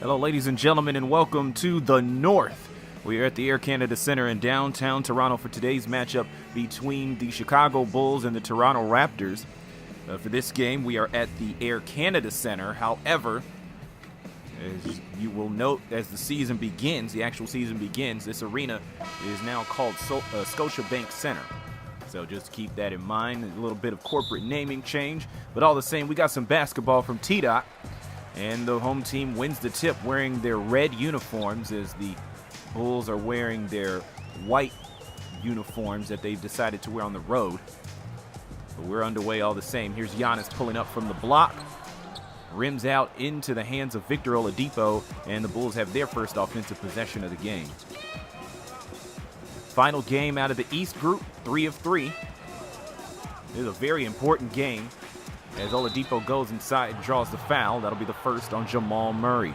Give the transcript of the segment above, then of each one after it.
Hello, ladies and gentlemen, and welcome to the North. We are at the Air Canada Center in downtown Toronto for today's matchup between the Chicago Bulls and the Toronto Raptors. For this game, we are at the Air Canada Center. However, as you will note, as the season begins, the actual season begins, this arena is now called Scotiabank Center. So just keep that in mind. A little bit of corporate naming change, but all the same, we got some basketball from T-Dot. And the home team wins the tip wearing their red uniforms as the Bulls are wearing their white uniforms that they've decided to wear on the road. But we're underway all the same. Here's Giannis pulling up from the block. Rims out into the hands of Victor Oladipo, and the Bulls have their first offensive possession of the game. Final game out of the East group, 3 of 3. This is a very important game. As Oladipo goes inside and draws the foul, that'll be the first on Jamal Murray.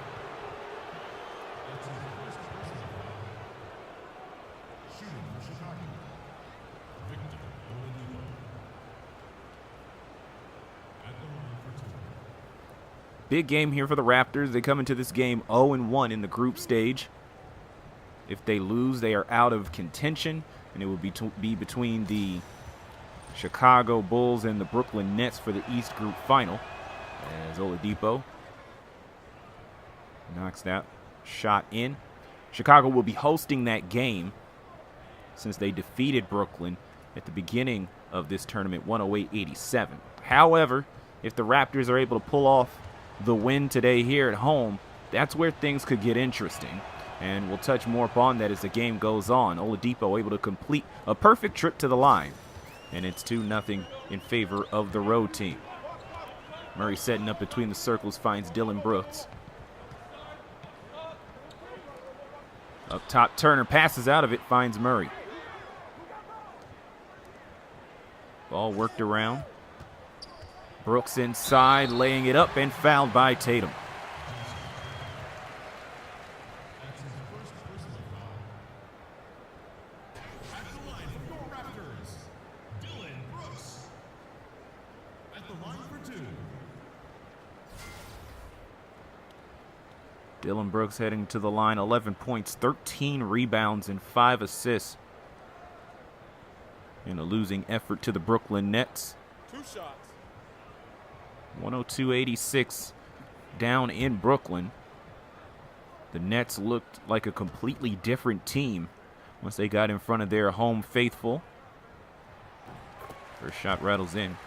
Big game here for the Raptors. They come into this game 0-1 in the group stage. If they lose, they are out of contention, and it will be between the Chicago Bulls and the Brooklyn Nets for the East Group Final. As Oladipo knocks that shot in. Chicago will be hosting that game since they defeated Brooklyn at the beginning of this tournament, 108-87. However, if the Raptors are able to pull off the win today here at home, that's where things could get interesting. And we'll touch more upon that as the game goes on. Oladipo able to complete a perfect trip to the line. And it's 2-0 in favor of the road team. Murray setting up between the circles, finds Dillon Brooks. Up top, Turner passes out of it, finds Murray. Ball worked around. Brooks inside, laying it up and fouled by Tatum. Dillon Brooks heading to the line, 11 points, 13 rebounds, and 5 assists in a losing effort to the Brooklyn Nets. 2 shots. 102-86 down in Brooklyn. The Nets looked like a completely different team once they got in front of their home faithful. First shot rattles in.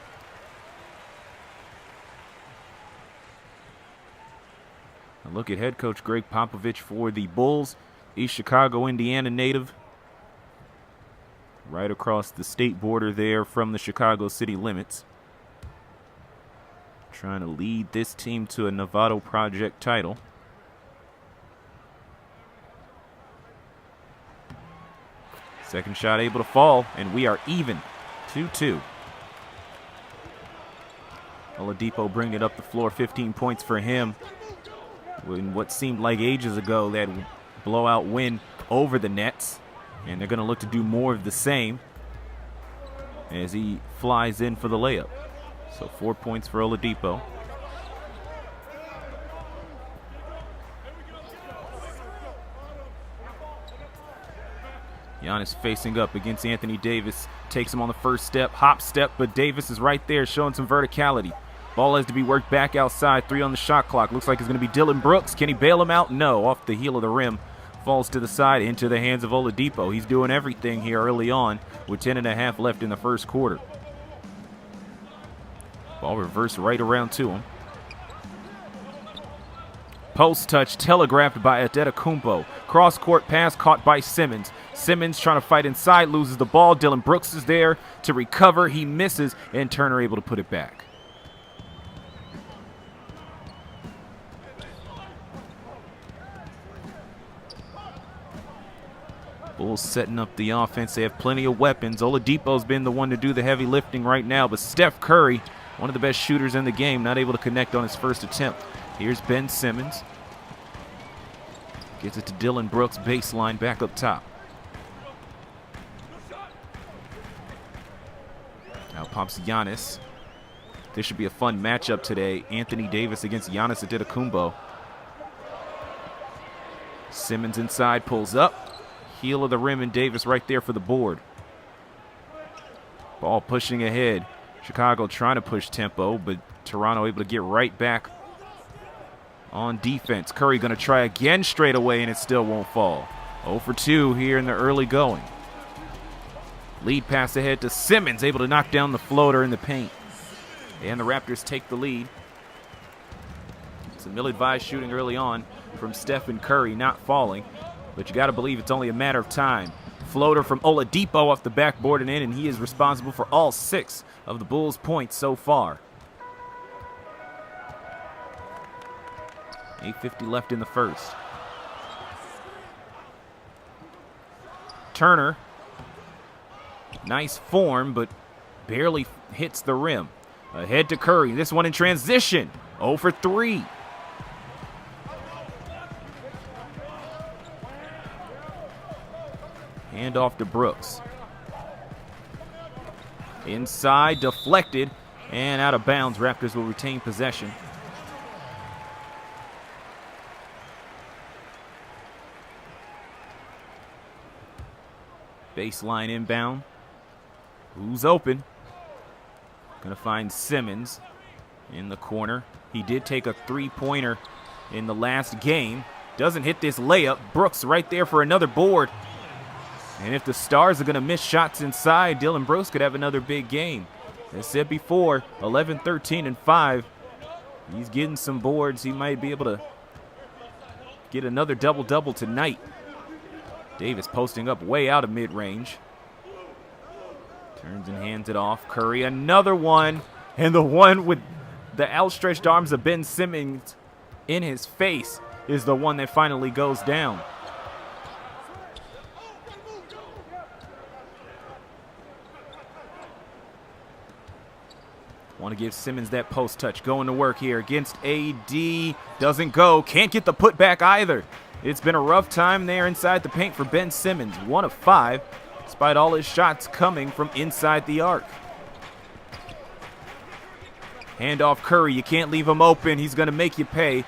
A look at head coach Greg Popovich for the Bulls, East Chicago, Indiana native. Right across the state border there from the Chicago city limits. Trying to lead this team to a Novato Project title. Second shot able to fall, and we are even, 2-2. Oladipo bringing it up the floor, 15 points for him. In what seemed like ages ago, that blowout win over the Nets. And they're going to look to do more of the same as he flies in for the layup. So 4 points for Oladipo. Giannis facing up against Anthony Davis. Takes him on the first step, hop step, but Davis is right there showing some verticality. Ball has to be worked back outside, 3 on the shot clock. Looks like it's going to be Dillon Brooks. Can he bail him out? No, off the heel of the rim. Falls to the side into the hands of Oladipo. He's doing everything here early on with 10.5 left in the first quarter. Ball reversed right around to him. Post touch telegraphed by Antetokounmpo. Cross-court pass caught by Simmons. Simmons trying to fight inside, loses the ball. Dillon Brooks is there to recover. He misses, and Turner able to put it back. Bulls setting up the offense. They have plenty of weapons. Oladipo's been the one to do the heavy lifting right now, but Steph Curry, one of the best shooters in the game, not able to connect on his first attempt. Here's Ben Simmons. Gets it to Dillon Brooks, baseline back up top. Now pops Giannis. This should be a fun matchup today. Anthony Davis against Giannis Antetokounmpo. Simmons inside, pulls up. Heel of the rim, and Davis right there for the board. Ball pushing ahead. Chicago trying to push tempo, but Toronto able to get right back on defense. Curry going to try again straight away, and it still won't fall. 0 for 2 here in the early going. Lead pass ahead to Simmons, able to knock down the floater in the paint. And the Raptors take the lead. Some ill-advised shooting early on from Stephen Curry, not falling. But you got to believe it's only a matter of time. Floater from Oladipo off the backboard and in, and he is responsible for all 6 of the Bulls' points so far. 8:50 left in the first. Turner. Nice form, but barely hits the rim. Ahead to Curry. This one in transition. 0 for 3. Hand off to Brooks. Inside, deflected, and out of bounds. Raptors will retain possession. Baseline inbound. Who's open? Gonna find Simmons in the corner. He did take a 3-pointer in the last game. Doesn't hit this layup. Brooks right there for another board. And if the Stars are gonna miss shots inside, Dylan Brooks could have another big game. As said before, 11, 13, and 5. He's getting some boards. He might be able to get another double-double tonight. Davis posting up way out of mid-range. Turns and hands it off. Curry, another one. And the one with the outstretched arms of Ben Simmons in his face is the one that finally goes down. Want to give Simmons that post touch. Going to work here against AD. Doesn't go. Can't get the putback either. It's been a rough time there inside the paint for Ben Simmons. 1 of 5, despite all his shots coming from inside the arc. Hand off Curry. You can't leave him open. He's going to make you pay.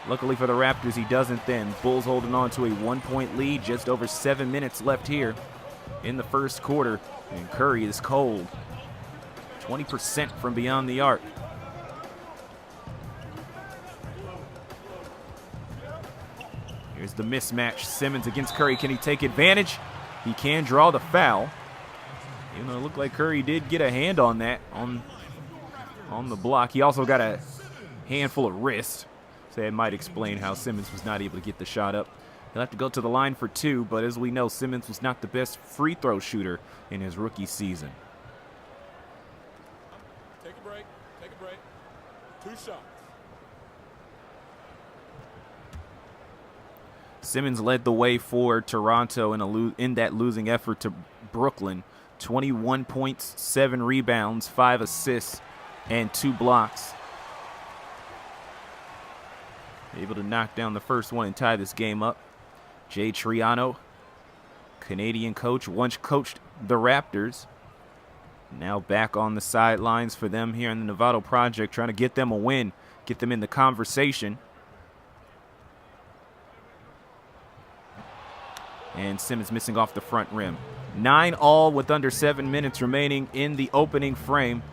Luckily for the Raptors, he doesn't then. Bulls holding on to a 1-point lead. Just over 7 minutes left here in the first quarter. And Curry is cold. 20% from beyond the arc. Here's the mismatch. Simmons against Curry. Can he take advantage? He can draw the foul. Even though it looked like Curry did get a hand on that on the block. He also got a handful of wrist. So that might explain how Simmons was not able to get the shot up. He'll have to go to the line for 2, but as we know, Simmons was not the best free throw shooter in his rookie season. Take a break. Take a break. 2 shots. Simmons led the way for Toronto in that losing effort to Brooklyn. 21 points, 7 rebounds, 5 assists, and 2 blocks. Able to knock down the first one and tie this game up. Jay Triano, Canadian coach, once coached the Raptors. Now back on the sidelines for them here in the Novato Project, trying to get them a win, get them in the conversation. And Simmons missing off the front rim. 9 all with under 7 minutes remaining in the opening frame.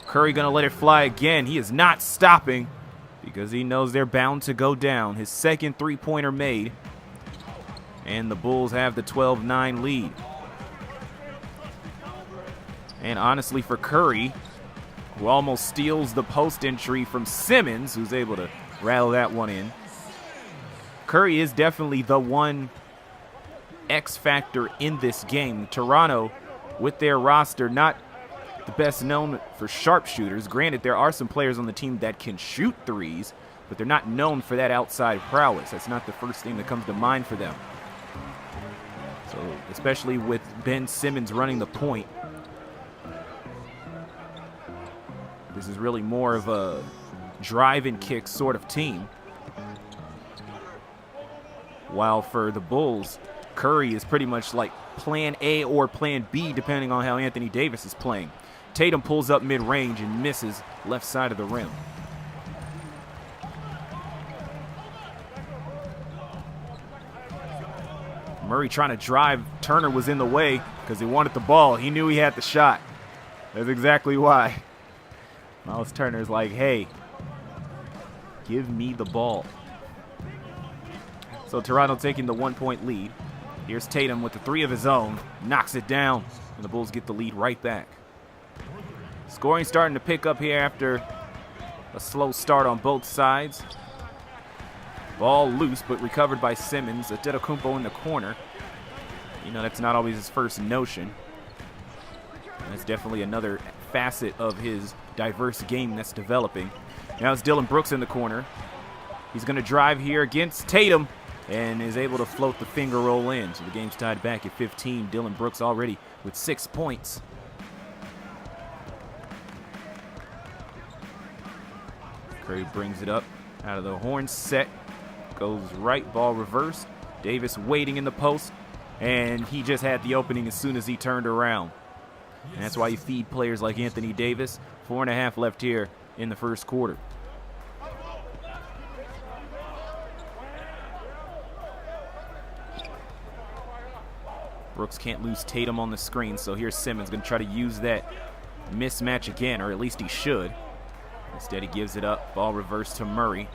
Curry gonna let it fly again. He is not stopping because he knows they're bound to go down. His second 3-pointer made. And the Bulls have the 12-9 lead. And honestly for Curry, who almost steals the post entry from Simmons, who's able to rattle that one in. Curry is definitely the one X factor in this game. Toronto, with their roster, not the best known for sharpshooters. Granted, there are some players on the team that can shoot threes, but they're not known for that outside prowess. That's not the first thing that comes to mind for them. So, especially with Ben Simmons running the point, this is really more of a drive and kick sort of team. While for the Bulls, Curry is pretty much like plan A or plan B, depending on how Anthony Davis is playing. Tatum pulls up mid-range and misses left side of the rim. Murray trying to drive. Turner was in the way because he wanted the ball. He knew he had the shot. That's exactly why. Miles Turner's like, hey, give me the ball. So Toronto taking the 1-point lead. Here's Tatum with the three of his own. Knocks it down, and the Bulls get the lead right back. Scoring starting to pick up here after a slow start on both sides. Ball loose, but recovered by Simmons. Antetokounmpo in the corner. You know, that's not always his first notion. And that's definitely another facet of his diverse game that's developing. Now it's Dillon Brooks in the corner. He's going to drive here against Tatum and is able to float the finger roll in. So the game's tied back at 15. Dillon Brooks already with 6 points. Curry brings it up out of the horn set. Goes right, ball reversed. Davis waiting in the post, and he just had the opening as soon as he turned around. And that's why you feed players like Anthony Davis. 4.5 left here in the first quarter. Brooks can't lose Tatum on the screen, so here's Simmons going to try to use that mismatch again, or at least he should. Instead, he gives it up. Ball reversed to Murray.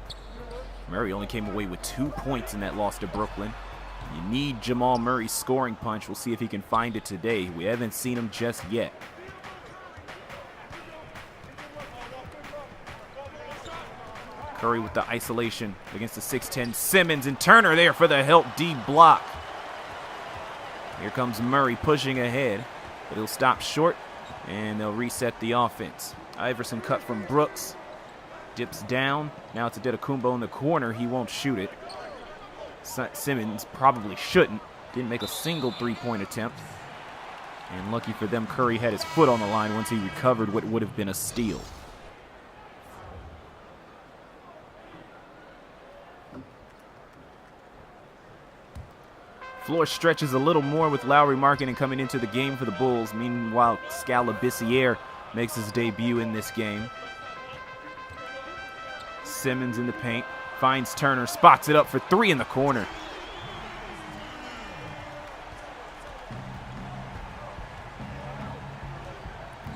Murray only came away with 2 points in that loss to Brooklyn. You need Jamal Murray's scoring punch. We'll see if he can find it today. We haven't seen him just yet. Curry with the isolation against the 6'10 Simmons, and Turner there for the help D block. Here comes Murray pushing ahead, but he'll stop short, and they'll reset the offense. Iverson cut from Brooks. Dips down. Now it's Antetokounmpo in the corner. He won't shoot it. Simmons probably shouldn't. Didn't make a single three-point attempt. And lucky for them, Curry had his foot on the line once he recovered what would have been a steal. Floor stretches a little more with Lowry Markkanen coming into the game for the Bulls. Meanwhile, Scalabrine makes his debut in this game. Simmons in the paint, finds Turner, spots it up for three in the corner.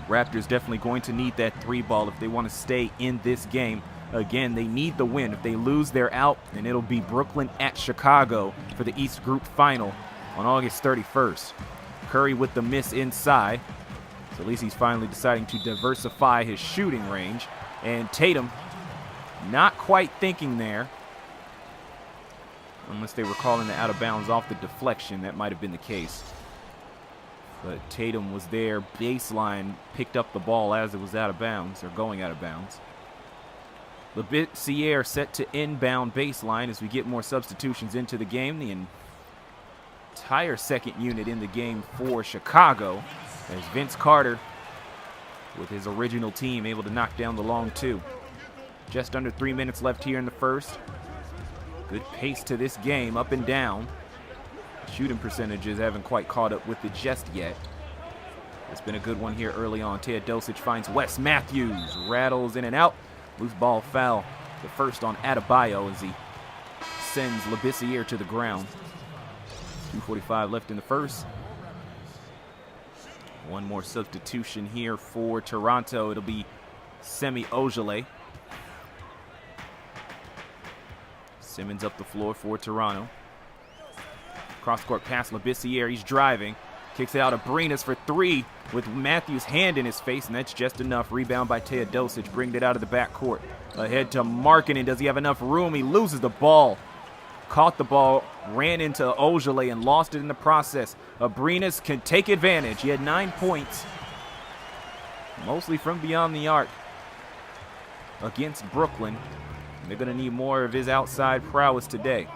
Raptors definitely going to need that three ball if they want to stay in this game. Again, they need the win. If they lose, they're out, and it'll be Brooklyn at Chicago for the East Group Final on August 31st. Curry with the miss inside. So at least he's finally deciding to diversify his shooting range. And Tatum not quite thinking there. Unless they were calling the out of bounds off the deflection, that might have been the case. But Tatum was there, baseline, picked up the ball as it was out of bounds, or going out of bounds. Labissiere set to inbound baseline as we get more substitutions into the game. The entire second unit in the game for Chicago, as Vince Carter, with his original team, able to knock down the long two. Just under 3 minutes left here in the first. Good pace to this game, up and down. Shooting percentages haven't quite caught up with it just yet. It's been a good one here early on. Teodosic finds Wes Matthews, rattles in and out. Loose ball foul, the first on Adebayo as he sends Labissiere to the ground. 2:45 left in the first. One more substitution here for Toronto. It'll be Semi Ojeleye. Simmons up the floor for Toronto. Cross-court pass, Labissiere, he's driving. Kicks it out of Abrines for three with Matthews' hand in his face, and that's just enough. Rebound by Teodosic, bringing it out of the backcourt. Ahead to Markkanen, does he have enough room? He loses the ball. Caught the ball, ran into Ojeleye, and lost it in the process. Abrines can take advantage. He had 9 points, mostly from beyond the arc against Brooklyn. They're going to need more of his outside prowess today.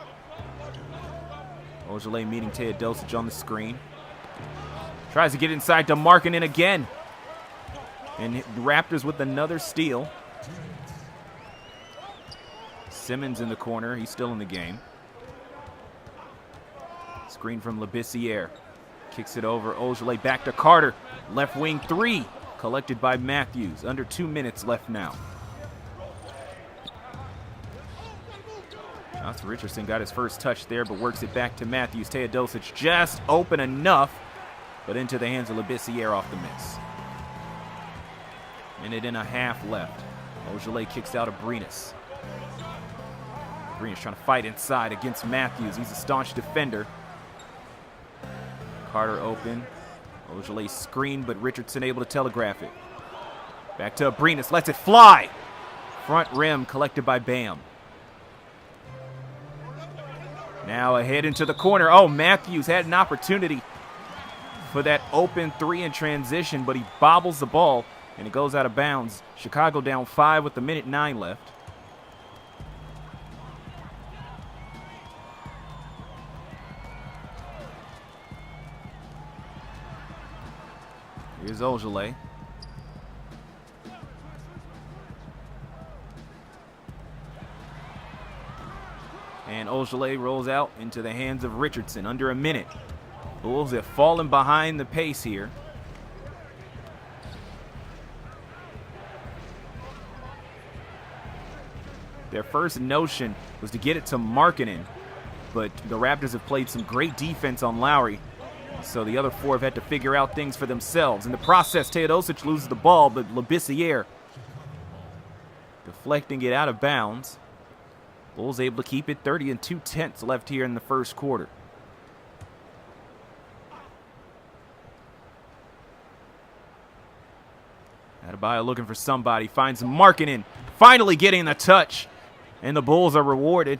Ojeleye meeting Teodosic on the screen. Tries to get inside to Markkanen again. And the Raptors with another steal. Simmons in the corner. He's still in the game. Screen from Labissiere. Kicks it over. Ojeleye back to Carter. Left wing three. Collected by Matthews. Under 2 minutes left now. Josh Richardson got his first touch there, but works it back to Matthews. Teodosic just open enough, but into the hands of Labissiere off the miss. Minute and a half left. Ojale kicks out of Abrinas. Abrinas trying to fight inside against Matthews. He's a staunch defender. Carter open. Ojale screen, but Richardson able to telegraph it. Back to Abrinas, lets it fly. Front rim collected by Bam. Now ahead into the corner. Oh, Matthews had an opportunity for that open three in transition, but he bobbles the ball, and it goes out of bounds. Chicago down 5 with 1:09 left. Here's Ojale. And Ojale rolls out into the hands of Richardson. Under a minute. Bulls have fallen behind the pace here. Their first notion was to get it to Markkanen, but the Raptors have played some great defense on Lowry, so the other 4 have had to figure out things for themselves. In the process, Teodosic loses the ball, but Labissiere deflecting it out of bounds. Bulls able to keep it. 30 2/10 left here in the first quarter. Adebayo looking for somebody, finds Markkanen, finally getting the touch, and the Bulls are rewarded.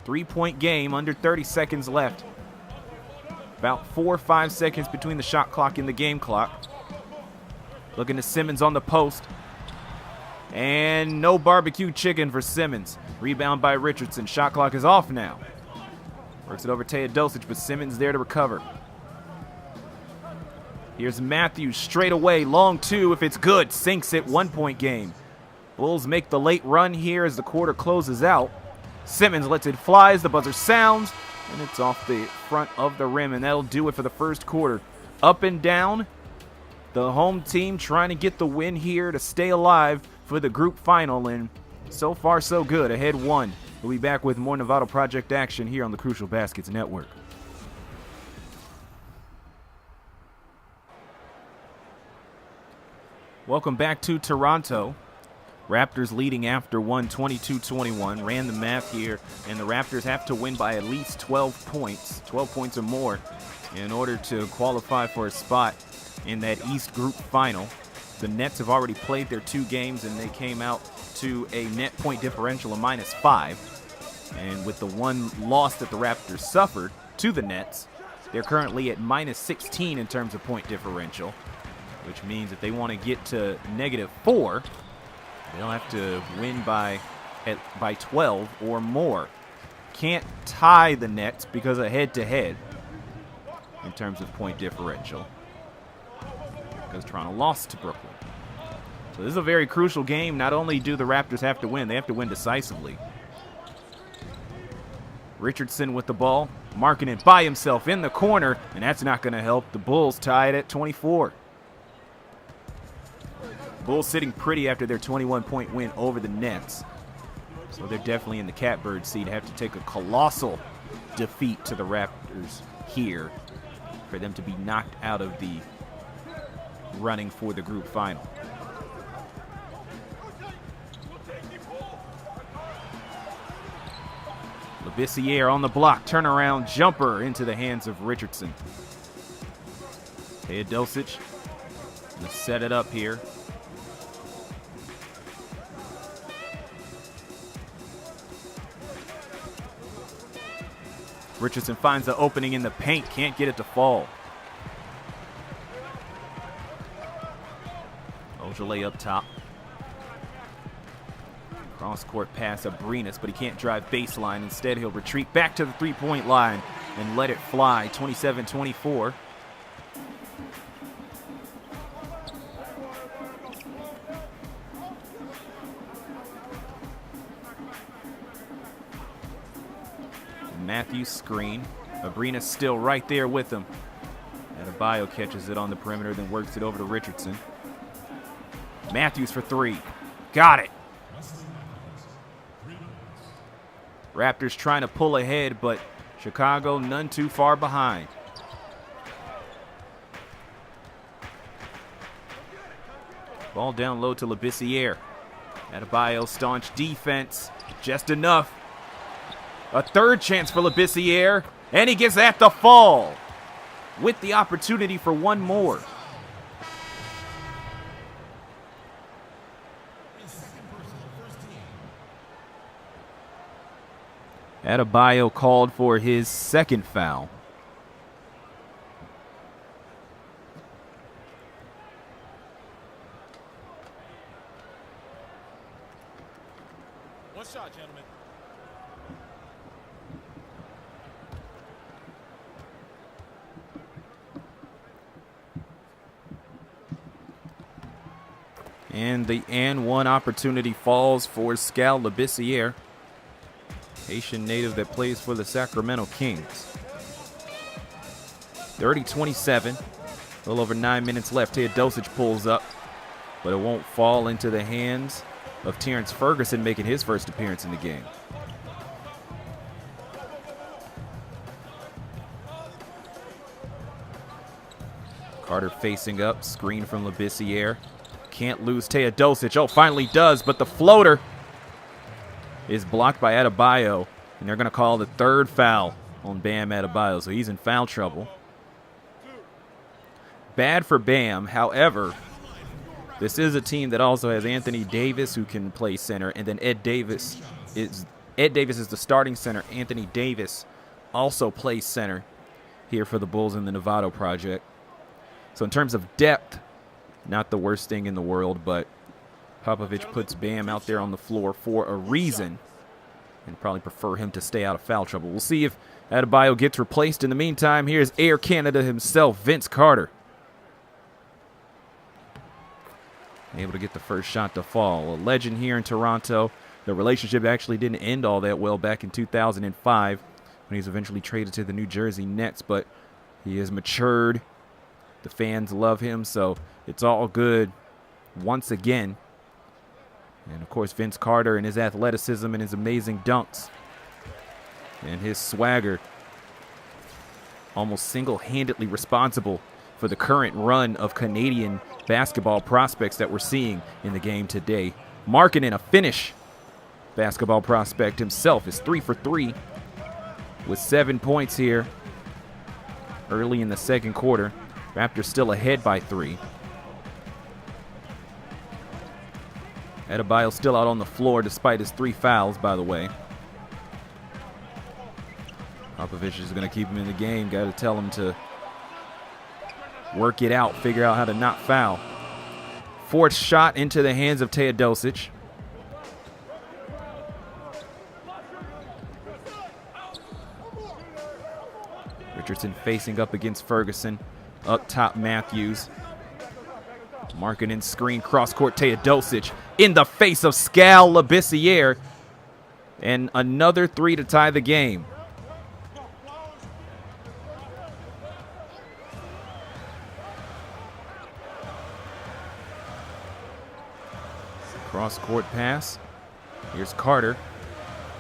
3-point game, under 30 seconds left. About 4 or 5 seconds between the shot clock and the game clock. Looking to Simmons on the post. And no barbecue chicken for Simmons. Rebound by Richardson. Shot clock is off now. Works it over Teodosic, but Simmons there to recover. Here's Matthews straight away. Long 2 if it's good. Sinks it. 1-point game. Bulls make the late run here as the quarter closes out. Simmons lets it fly as the buzzer sounds, and it's off the front of the rim, and that'll do it for the first quarter. Up and down, the home team trying to get the win here to stay alive for the group final, and so far so good. Ahead 1. We'll be back with more Novato Project action here on the Crucial Baskets Network. Welcome back to Toronto. Raptors leading after one, 22-21. Ran the math here, and the Raptors have to win by at least 12 points or more in order to qualify for a spot in that East Group final. The Nets have already played their 2 games, and they came out to a net point differential of -5. And with the one loss that the Raptors suffered to the Nets, they're currently at -16 in terms of point differential, which means if they want to get to -4, they'll have to win by 12 or more. Can't tie the Nets because of head-to-head in terms of point differential, because Toronto lost to Brooklyn. So this is a very crucial game. Not only do the Raptors have to win, they have to win decisively. Richardson with the ball. Markkanen by himself in the corner, and that's not going to help. The Bulls tied at 24. Bulls sitting pretty after their 21-point win over the Nets. So they're definitely in the catbird seat. Have to take a colossal defeat to the Raptors here for them to be knocked out of the running for the group final. Labissiere on the block, turnaround jumper into the hands of Richardson. Teodosic going to set it up here. Richardson finds the opening in the paint, can't get it to fall. Ojale up top. Cross-court pass, Abrinas, but he can't drive baseline. Instead, he'll retreat back to the three-point line and let it fly. 27-24. Matthews screen. Abrinas still right there with him. Adebayo catches it on the perimeter, then works it over to Richardson. Matthews for 3. Got it. Raptors trying to pull ahead, but Chicago none too far behind. Ball down low to Labissiere. Adebayo, staunch defense, just enough. A third chance for Labissiere, and he gets at the fall with the opportunity for one more. Adebayo called for his second foul. One shot, gentlemen. And the and one opportunity falls for Skal Labissiere, Haitian native that plays for the Sacramento Kings. 30-27, a little over 9 minutes left. Teodosic pulls up, but it won't fall into the hands of Terrence Ferguson, making his first appearance in the game. Carter facing up, screen from Labissiere. Can't lose Teodosic. Oh, finally does, but the floater is blocked by Adebayo, and they're going to call the third foul on Bam Adebayo, so he's in foul trouble. Bad for Bam, however, this is a team that also has Anthony Davis, who can play center, and then Ed Davis is the starting center. Anthony Davis also plays center here for the Bulls in the Novato Project. So in terms of depth, not the worst thing in the world, but Popovich puts Bam out there on the floor for a reason, and probably prefer him to stay out of foul trouble. We'll see if Adebayo gets replaced. In the meantime, here's Air Canada himself, Vince Carter. Able to get the first shot to fall. A legend here in Toronto. The relationship actually didn't end all that well back in 2005 when he was eventually traded to the New Jersey Nets, but he has matured. The fans love him, so it's all good once again. And, of course, Vince Carter and his athleticism and his amazing dunks and his swagger, almost single-handedly responsible for the current run of Canadian basketball prospects that we're seeing in the game today. Markkanen, a Finnish basketball prospect himself, is 3 for 3 with 7 points here early in the second quarter. Raptors still ahead by 3. Adebayo still out on the floor despite his 3 fouls, by the way. Popovich is going to keep him in the game. Got to tell him to work it out, figure out how to not foul. Fourth shot into the hands of Teodosic. Richardson facing up against Ferguson. Up top, Matthews. Markkanen screen, cross-court, Teodosic in the face of Skal Labissiere. And another 3 to tie the game. Cross-court pass. Here's Carter.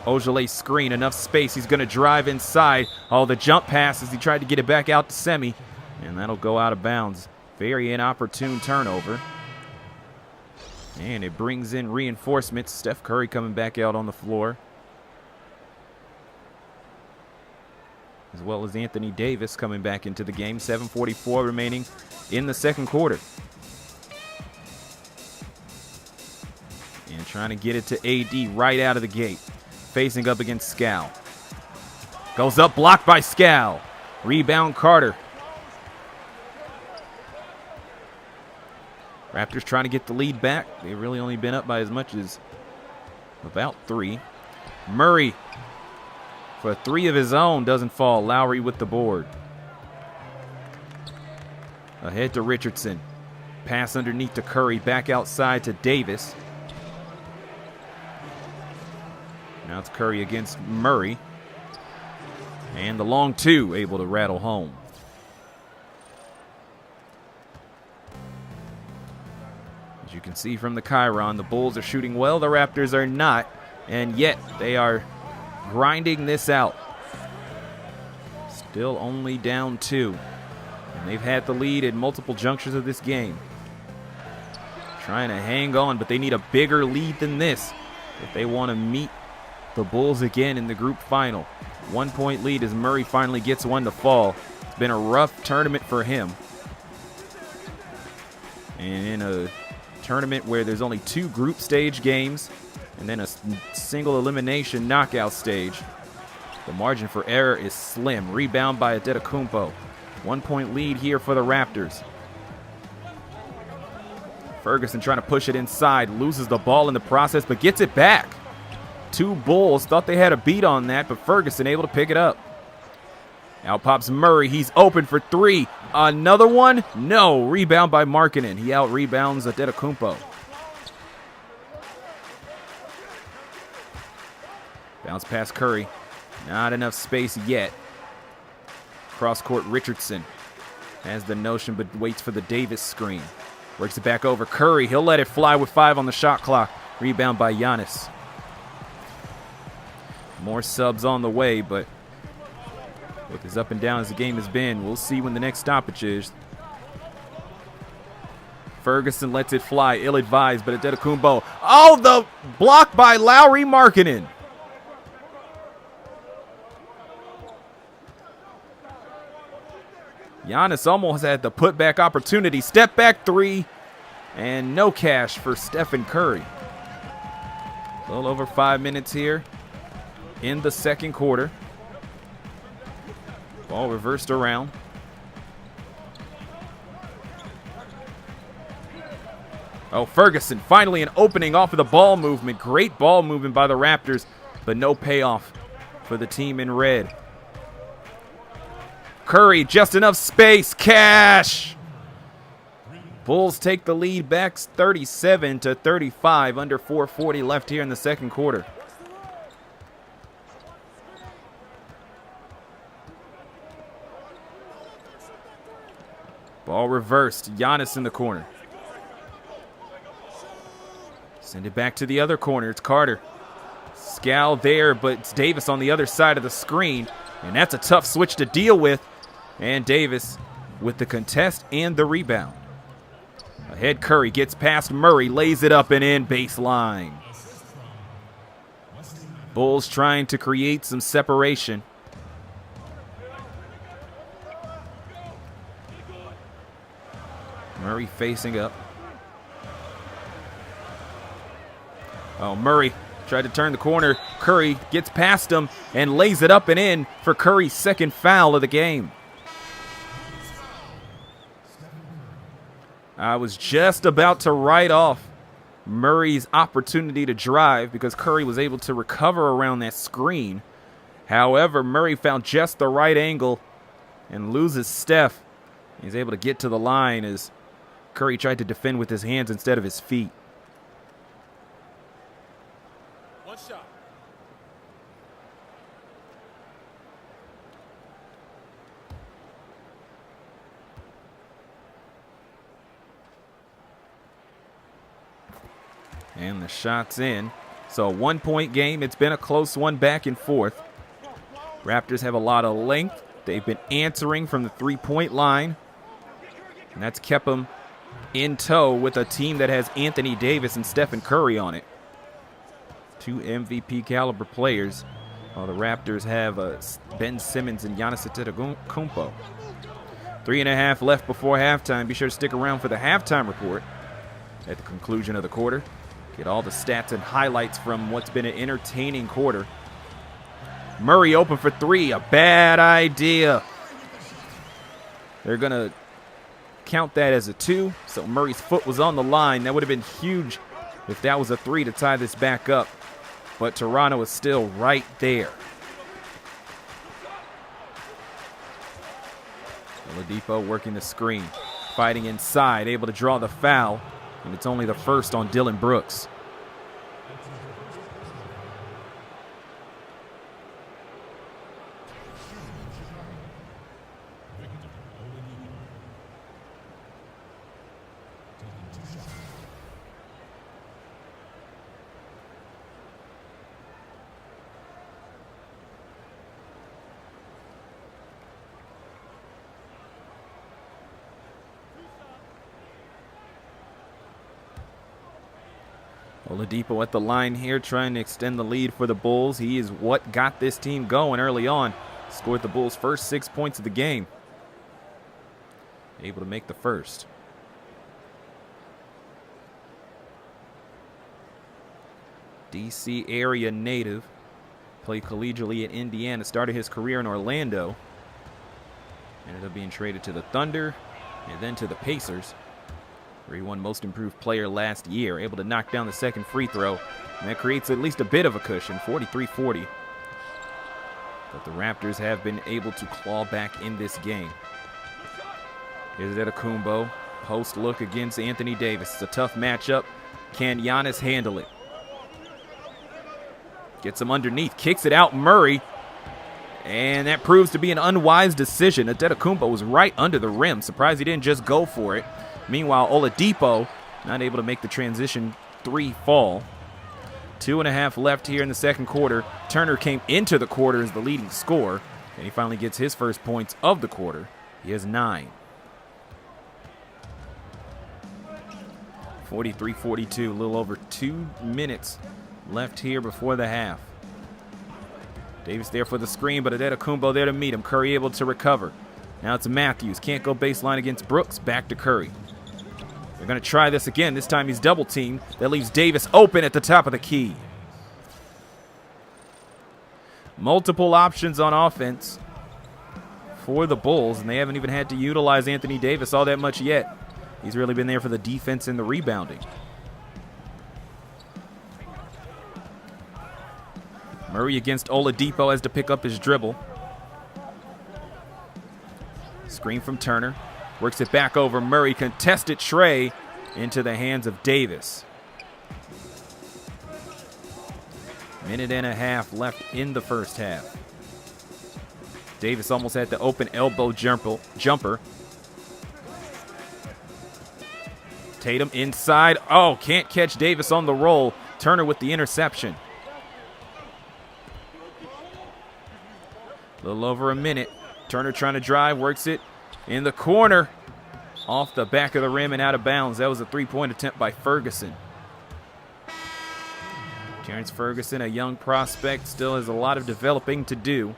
Ojale screen, enough space. He's going to drive inside. Oh, the jump pass as he tried to get it back out to Semi. And that'll go out of bounds. Very inopportune turnover. And it brings in reinforcements. Steph Curry coming back out on the floor, as well as Anthony Davis coming back into the game. 7:44 remaining in the second quarter. And trying to get it to AD right out of the gate. Facing up against Skal. Goes up, blocked by Skal. Rebound Carter. Raptors trying to get the lead back. They've really only been up by as much as about 3. Murray for 3 of his own, doesn't fall. Lowry with the board. Ahead to Richardson. Pass underneath to Curry. Back outside to Davis. Now it's Curry against Murray. And the long 2 able to rattle home. As you can see from the Chiron, the Bulls are shooting well, the Raptors are not, and yet they are grinding this out. Still only down 2. And they've had the lead at multiple junctures of this game. Trying to hang on, but they need a bigger lead than this if they want to meet the Bulls again in the group final. 1 point lead as Murray finally gets one to fall. It's been a rough tournament for him. And in a tournament where there's only 2 group stage games and then a single elimination knockout stage, the margin for error is slim. Rebound by Antetokounmpo. 1 point lead here for the Raptors. Ferguson trying to push it inside, loses the ball in the process, but gets it back. 2 Bulls thought they had a beat on that, but Ferguson able to pick it up. Out pops Murray. He's open for 3. Another one? No. Rebound by Markkanen. He out-rebounds Antetokounmpo. Bounce past Curry. Not enough space yet. Cross-court Richardson has the notion but waits for the Davis screen. Works it back over. Curry, he'll let it fly with 5 on the shot clock. Rebound by Giannis. More subs on the way, but with as up and down as the game has been, we'll see when the next stoppage is. Ferguson lets it fly, ill-advised, but Antetokounmpo. Oh, the block by Lauri Markkanen. Giannis almost had the putback opportunity. Step back 3, and no cash for Stephen Curry. A little over 5 minutes here in the second quarter. Ball reversed around. Oh, Ferguson finally an opening off of the ball movement. Great ball movement by the Raptors, but no payoff for the team in red. Curry, just enough space. Cash! Bulls take the lead back 37-35. Under 4:40 left here in the second quarter. Ball reversed. Giannis in the corner. Send it back to the other corner. It's Carter. Scal there, but it's Davis on the other side of the screen. And that's a tough switch to deal with. And Davis with the contest and the rebound. Ahead Curry gets past Murray, lays it up and in, baseline. Bulls trying to create some separation. Murray facing up. Oh, Murray tried to turn the corner. Curry gets past him and lays it up and in for Curry's second foul of the game. I was just about to write off Murray's opportunity to drive because Curry was able to recover around that screen. However, Murray found just the right angle and loses Steph. He's able to get to the line as Curry tried to defend with his hands instead of his feet. One shot. And the shot's in. So a 1 point game. It's been a close one back and forth. Raptors have a lot of length. They've been answering from the 3-point line. And that's kept them in tow with a team that has Anthony Davis and Stephen Curry on it. 2 MVP caliber players. While the Raptors have Ben Simmons and Giannis Antetokounmpo. 3.5 left before halftime. Be sure to stick around for the halftime report at the conclusion of the quarter. Get all the stats and highlights from what's been an entertaining quarter. Murray open for 3. A bad idea. They're going to count that as a 2. So Murray's foot was on the line. That would have been huge if that was a 3 to tie this back up. But Toronto is still right there. Oladipo working the screen. Fighting inside. Able to draw the foul. And it's only the first on Dylan Brooks. Oladipo at the line here, trying to extend the lead for the Bulls. He is what got this team going early on. Scored the Bulls' first 6 points of the game. Able to make the first. DC area native. Played collegiately at Indiana. Started his career in Orlando. Ended up being traded to the Thunder and then to the Pacers, where he won Most Improved Player last year. Able to knock down the second free throw. And that creates at least a bit of a cushion, 43-40. But the Raptors have been able to claw back in this game. Here's Antetokounmpo. Post look against Anthony Davis. It's a tough matchup. Can Giannis handle it? Gets him underneath. Kicks it out. Murray. And that proves to be an unwise decision. Antetokounmpo was right under the rim. Surprised he didn't just go for it. Meanwhile, Oladipo not able to make the transition three fall. 2.5 left here in the second quarter. Turner came into the quarter as the leading scorer, and he finally gets his first points of the quarter. He has 9. 43-42, a little over 2 minutes left here before the half. Davis there for the screen, but Antetokounmpo there to meet him. Curry able to recover. Now it's Matthews. Can't go baseline against Brooks. Back to Curry. They're going to try this again. This time he's double teamed. That leaves Davis open at the top of the key. Multiple options on offense for the Bulls, and they haven't even had to utilize Anthony Davis all that much yet. He's really been there for the defense and the rebounding. Murray against Oladipo has to pick up his dribble. Screen from Turner. Works it back over Murray. Contested tray into the hands of Davis. 1.5 minutes left in the first half. Davis almost had the open elbow jumper. Tatum inside. Oh, can't catch Davis on the roll. Turner with the interception. A little over a minute. Turner trying to drive, works it in the corner. Off the back of the rim and out of bounds. That was a three-point attempt by Ferguson. Terrence Ferguson, a young prospect, still has a lot of developing to do.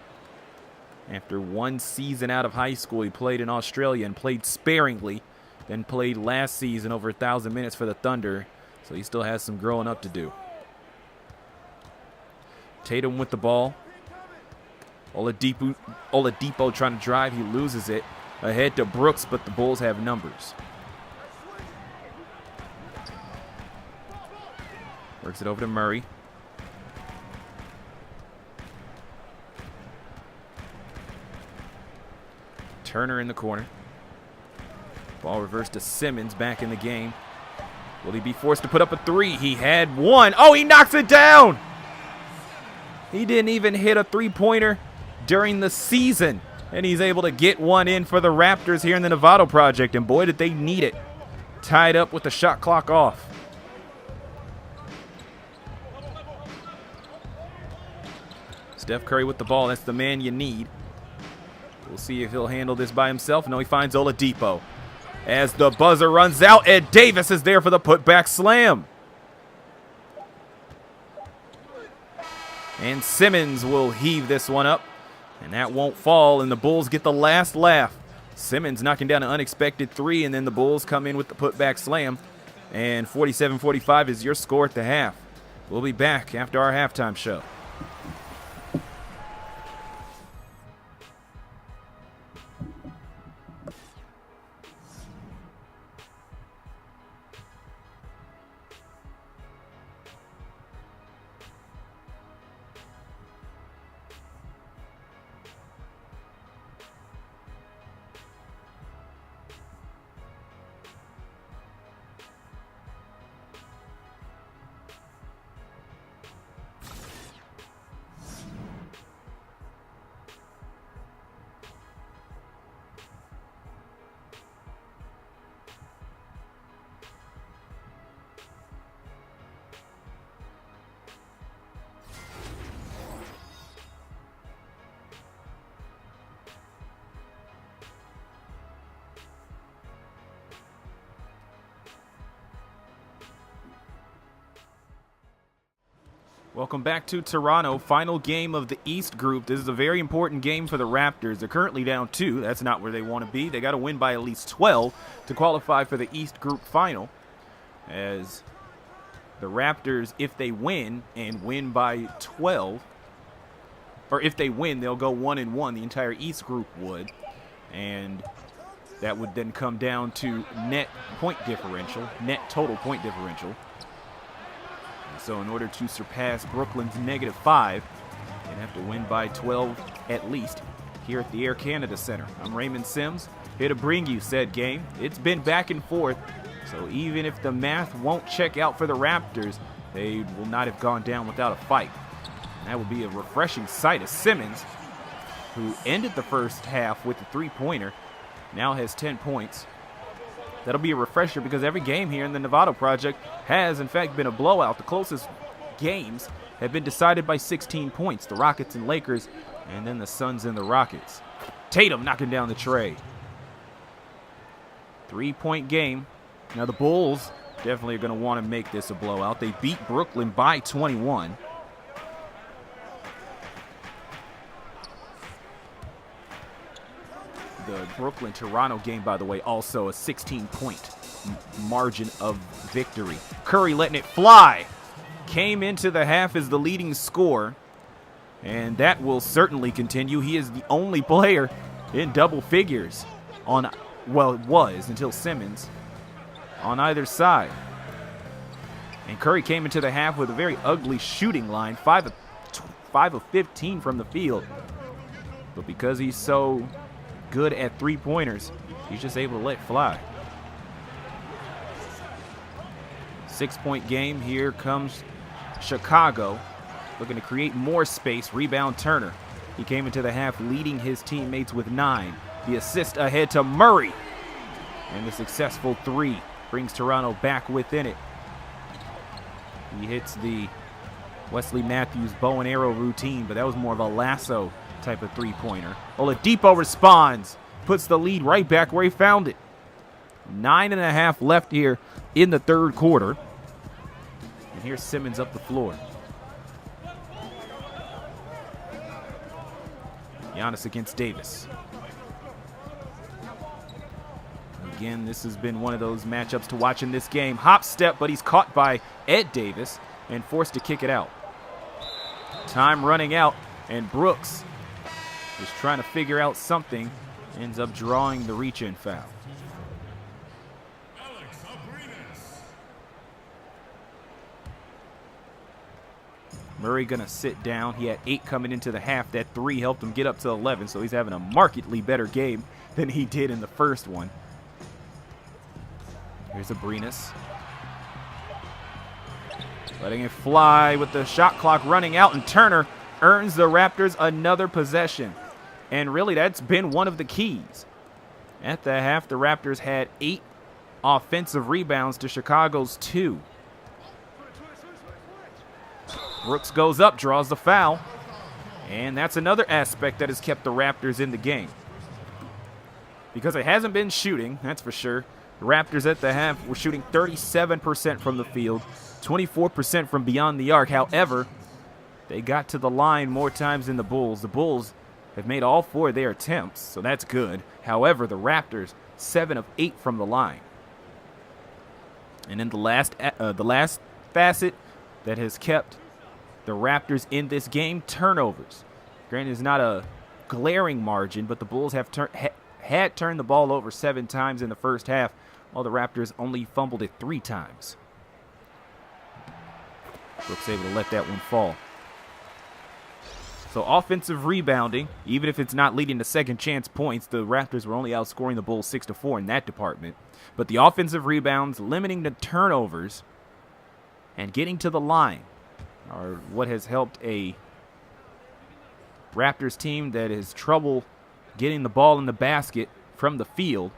After 1 season out of high school, he played in Australia and played sparingly. Then played last season over 1,000 minutes for the Thunder. So he still has some growing up to do. Tatum with the ball. Oladipo trying to drive. He loses it. Ahead to Brooks, but the Bulls have numbers. Works it over to Murray. Turner in the corner. Ball reversed to Simmons back in the game. Will he be forced to put up a three? He had one. Oh, he knocks it down. He didn't even hit a three-pointer during the season, and he's able to get one in for the Raptors here in the Novato Project, and boy, did they need it. Tied up with the shot clock off. Steph Curry with the ball. That's the man you need. We'll see if he'll handle this by himself. No, he finds Oladipo. As the buzzer runs out, and Davis is there for the putback slam. And Simmons will heave this one up. And that won't fall, and the Bulls get the last laugh. Simmons knocking down an unexpected three, and then the Bulls come in with the putback slam. And 47-45 is your score at the half. We'll be back after our halftime show. Welcome back to Toronto. Final game of the East group. This is a very important game for the Raptors. They're currently down 2. That's not where they want to be. They got to win by at least 12 to qualify for the East group final. As the Raptors, if they win and win by 12, or if they win, they'll go 1-1. The entire East group would. And that would then come down to net point differential, net total point differential. So in order to surpass Brooklyn's -5, they'd have to win by 12 at least here at the Air Canada Center. I'm Raymond Sims, here to bring you said game. It's been back and forth, so even if the math won't check out for the Raptors, they will not have gone down without a fight. And that would be a refreshing sight as Simmons, who ended the first half with a three-pointer, now has 10 points. That'll be a refresher because every game here in the Novato Project has, in fact, been a blowout. The closest games have been decided by 16 points. The Rockets and Lakers, and then the Suns and the Rockets. Tatum knocking down the tray. 3-point game. Now the Bulls definitely are going to want to make this a blowout. They beat Brooklyn by 21. The Brooklyn-Toronto game, by the way, also a 16-point margin of victory. Curry letting it fly. Came into the half as the leading scorer, and that will certainly continue. He is the only player in double figures on, well, it was until Simmons, on either side. And Curry came into the half with a very ugly shooting line, 5 of 15 from the field. But because he's so good at three-pointers, he's just able to let fly. 6-point game. Here comes Chicago, looking to create more space. Rebound Turner. He came into the half leading his teammates with 9. The assist ahead to Murray. And the successful 3 brings Toronto back within it. He hits the Wesley Matthews bow and arrow routine, but that was more of a lasso type of three-pointer. Oladipo responds, puts the lead right back where he found it. 9.5 left here in the third quarter. And here's Simmons up the floor. Giannis against Davis. Again, this has been one of those matchups to watch in this game. Hop step, but he's caught by Ed Davis and forced to kick it out. Time running out, and Brooks is trying to figure out something, ends up drawing the reach-in foul. Murray gonna sit down. He had 8 coming into the half. That 3 helped him get up to 11, so he's having a markedly better game than he did in the first one. Here's Abrinas. Letting it fly with the shot clock running out, and Turner earns the Raptors another possession. And really, that's been one of the keys. At the half, the Raptors had 8 offensive rebounds to Chicago's 2. Brooks goes up, draws the foul. And that's another aspect that has kept the Raptors in the game. Because it hasn't been shooting, that's for sure. The Raptors at the half were shooting 37% from the field, 24% from beyond the arc. However, they got to the line more times than the Bulls. The Bulls have made all 4 of their attempts, so that's good. However, the Raptors, 7 of 8 from the line. And then the last facet that has kept the Raptors in this game, turnovers. Granted, it's not a glaring margin, but the Bulls have had turned the ball over 7 times in the first half, while the Raptors only fumbled it 3 times. Brooks able to let that one fall. So offensive rebounding, even if it's not leading to second chance points, the Raptors were only outscoring the Bulls 6-4 in that department. But the offensive rebounds, limiting the turnovers, and getting to the line are what has helped a Raptors team that has trouble getting the ball in the basket from the field,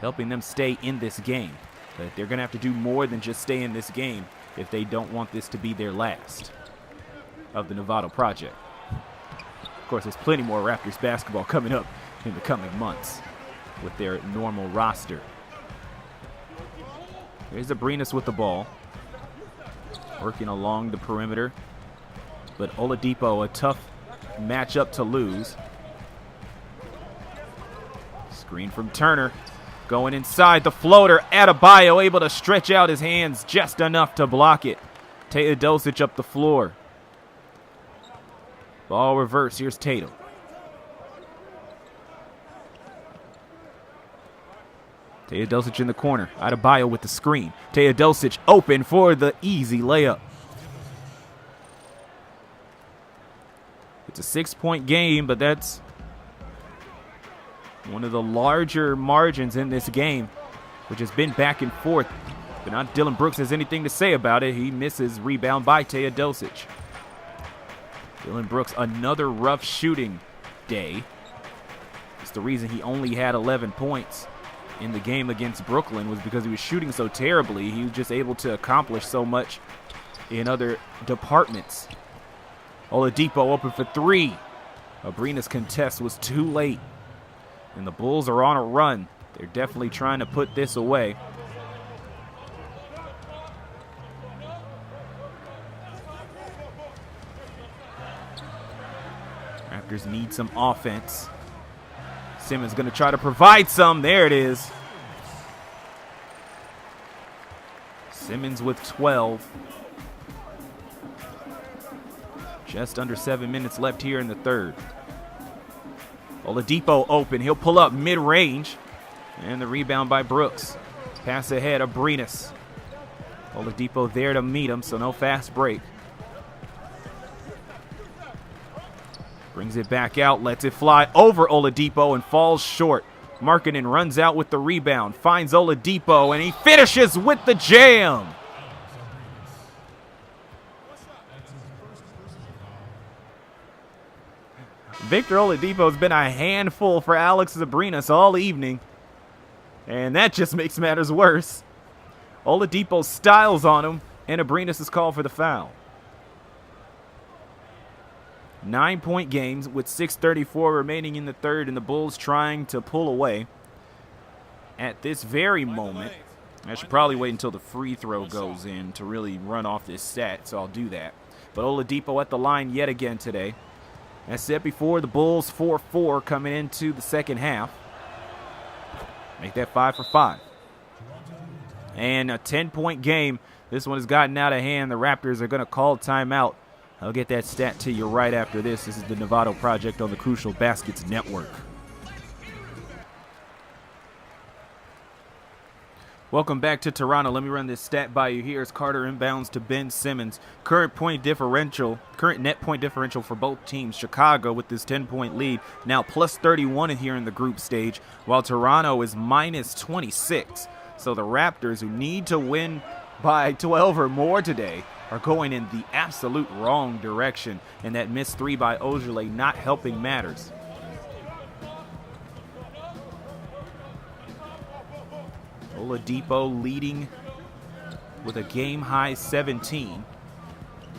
helping them stay in this game. But they're going to have to do more than just stay in this game if they don't want this to be their last of the Novato Project. Of course, there's plenty more Raptors basketball coming up in the coming months with their normal roster. Here's Abrinas with the ball, working along the perimeter. but Oladipo, a tough matchup to lose. Screen from Turner. Going inside, the floater. Adebayo able to stretch out his hands just enough to block it. Teodosic up the floor. Ball reverse. Here's Tatum. Teodosic in the corner. Adebayo with the screen. Teodosic open for the easy layup. It's a 6-point game, but that's one of the larger margins in this game, which has been back and forth. But not Dylan Brooks has anything to say about it. He misses. Rebound by Teodosic. Dylan Brooks, another rough shooting day. It's the reason he only had 11 points in the game against Brooklyn, was because he was shooting so terribly. He was just able to accomplish so much in other departments. Oladipo open for three. Abrina's contest was too late. And the Bulls are on a run. They're definitely trying to put this away. Raptors need some offense. Simmons going to try to provide some. There it is. Simmons with 12. Just under 7 minutes left here in the third. Oladipo open. He'll pull up mid-range. And the rebound by Brooks. Pass ahead, Abrinas. Oladipo there to meet him, so no fast break. Brings it back out, lets it fly over Oladipo and falls short. Markkanen runs out with the rebound, finds Oladipo, and he finishes with the jam. Victor Oladipo has been a handful for Alex Abrinas all evening, and that just makes matters worse. Oladipo styles on him, and Abrinas is called for the foul. 9-point games with 6:34 remaining in the third, and the Bulls trying to pull away. At this very moment, I should probably wait until the free throw goes in to really run off this stat, so I'll do that. But Oladipo at the line yet again today. As said before, the Bulls 4-4 coming into the second half. Make that 5 for 5. And a 10-point game. This one has gotten out of hand. The Raptors are going to call timeout. I'll get that stat to you right after this. This is the Novato Project on the Crucial Baskets Network. Welcome back to Toronto. Let me run this stat by you. Here's Carter inbounds to Ben Simmons. Current net point differential for both teams. Chicago with this 10-point lead, now plus 31 here in the group stage, while Toronto is minus 26. So the Raptors, who need to win by 12 or more today, are going in the absolute wrong direction, and that missed three by Ojale not helping matters. Oladipo leading with a game-high 17.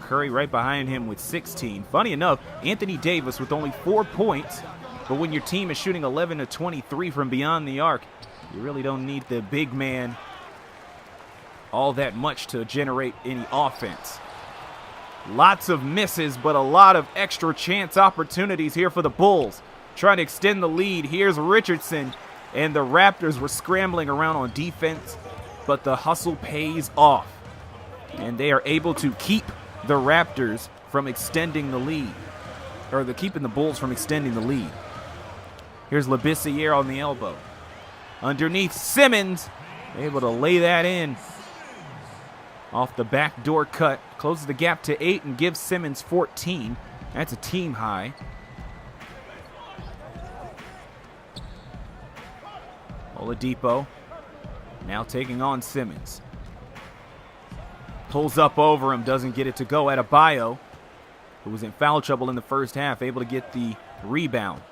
Curry right behind him with 16. Funny enough, Anthony Davis with only 4 points, but when your team is shooting 11 of 23 from beyond the arc, you really don't need the big man all that much to generate any offense. Lots of misses, but a lot of extra chance opportunities here for the Bulls. Trying to extend the lead. Here's Richardson, and the Raptors were scrambling around on defense, but the hustle pays off, and they are able to keep the Raptors from extending the lead, or keeping the Bulls from extending the lead. Here's Labissiere on the elbow. Underneath, Simmons, able to lay that in. Off the backdoor cut, closes the gap to 8 and gives Simmons 14. That's a team high. Oladipo now taking on Simmons. Pulls up over him, doesn't get it to go. Adebayo, who was in foul trouble in the first half, able to get the rebound.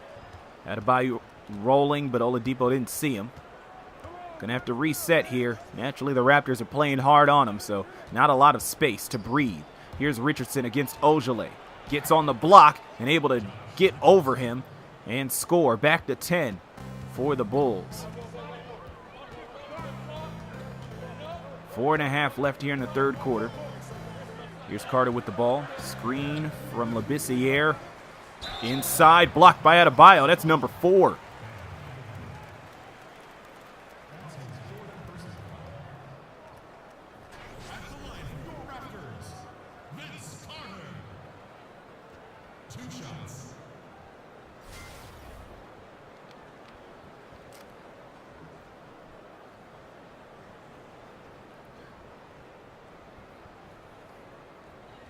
Adebayo rolling, but Oladipo didn't see him. Gonna have to reset here. Naturally, the Raptors are playing hard on him, so not a lot of space to breathe. Here's Richardson against Ojale. Gets on the block and able to get over him and score. Back to 10 for the Bulls. 4.5 left here in the third quarter. Here's Carter with the ball. Screen from Labissiere. Inside, blocked by Adebayo. That's number 4.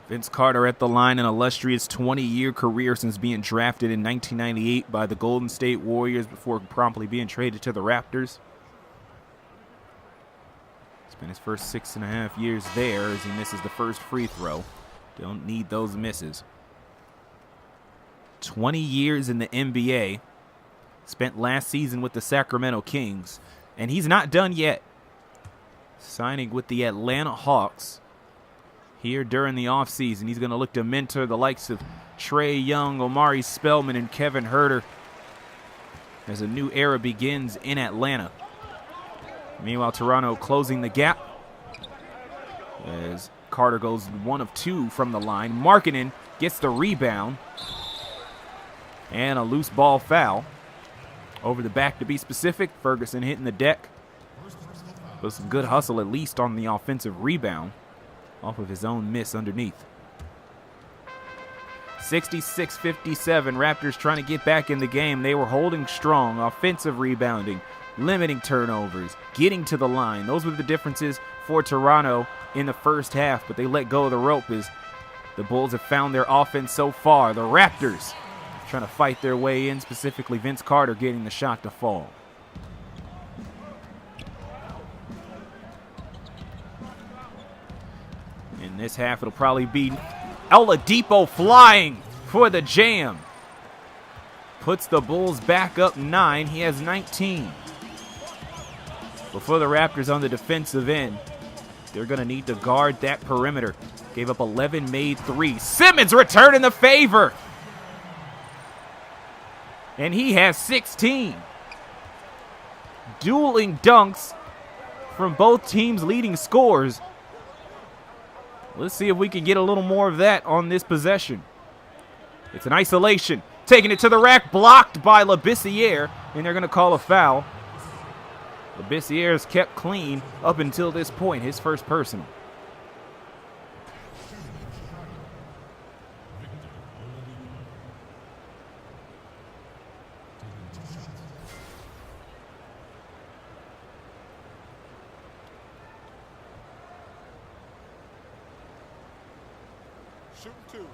Vince Carter at the line, an illustrious 20-year career since being drafted in 1998 by the Golden State Warriors before promptly being traded to the Raptors. Spent his first 6.5 years there as he misses the first free throw. Don't need those misses. 20 years in the NBA. Spent last season with the Sacramento Kings. And he's not done yet. Signing with the Atlanta Hawks. Here during the offseason, he's going to look to mentor the likes of Trae Young, Omari Spellman, and Kevin Huerter as a new era begins in Atlanta. Meanwhile, Toronto closing the gap as Carter goes 1 of 2 from the line. Markkanen gets the rebound and a loose ball foul. Over the back to be specific, Ferguson hitting the deck. But some good hustle at least on the offensive rebound off of his own miss underneath. 66-57, Raptors trying to get back in the game. They were holding strong, offensive rebounding, limiting turnovers, getting to the line. Those were the differences for Toronto in the first half, but they let go of the rope as the Bulls have found their offense so far. The Raptors trying to fight their way in, specifically Vince Carter getting the shot to fall. In this half, it'll probably be Oladipo flying for the jam. Puts the Bulls back up 9. He has 19. Before the Raptors on the defensive end, they're going to need to guard that perimeter. Gave up 11 made threes. Simmons returning the favor. And he has 16. Dueling dunks from both teams' leading scorers. Let's see if we can get a little more of that on this possession. It's an isolation. Taking it to the rack, blocked by Labissiere, and they're going to call a foul. Labissiere is kept clean up until this point, his first personal. Shooting 2.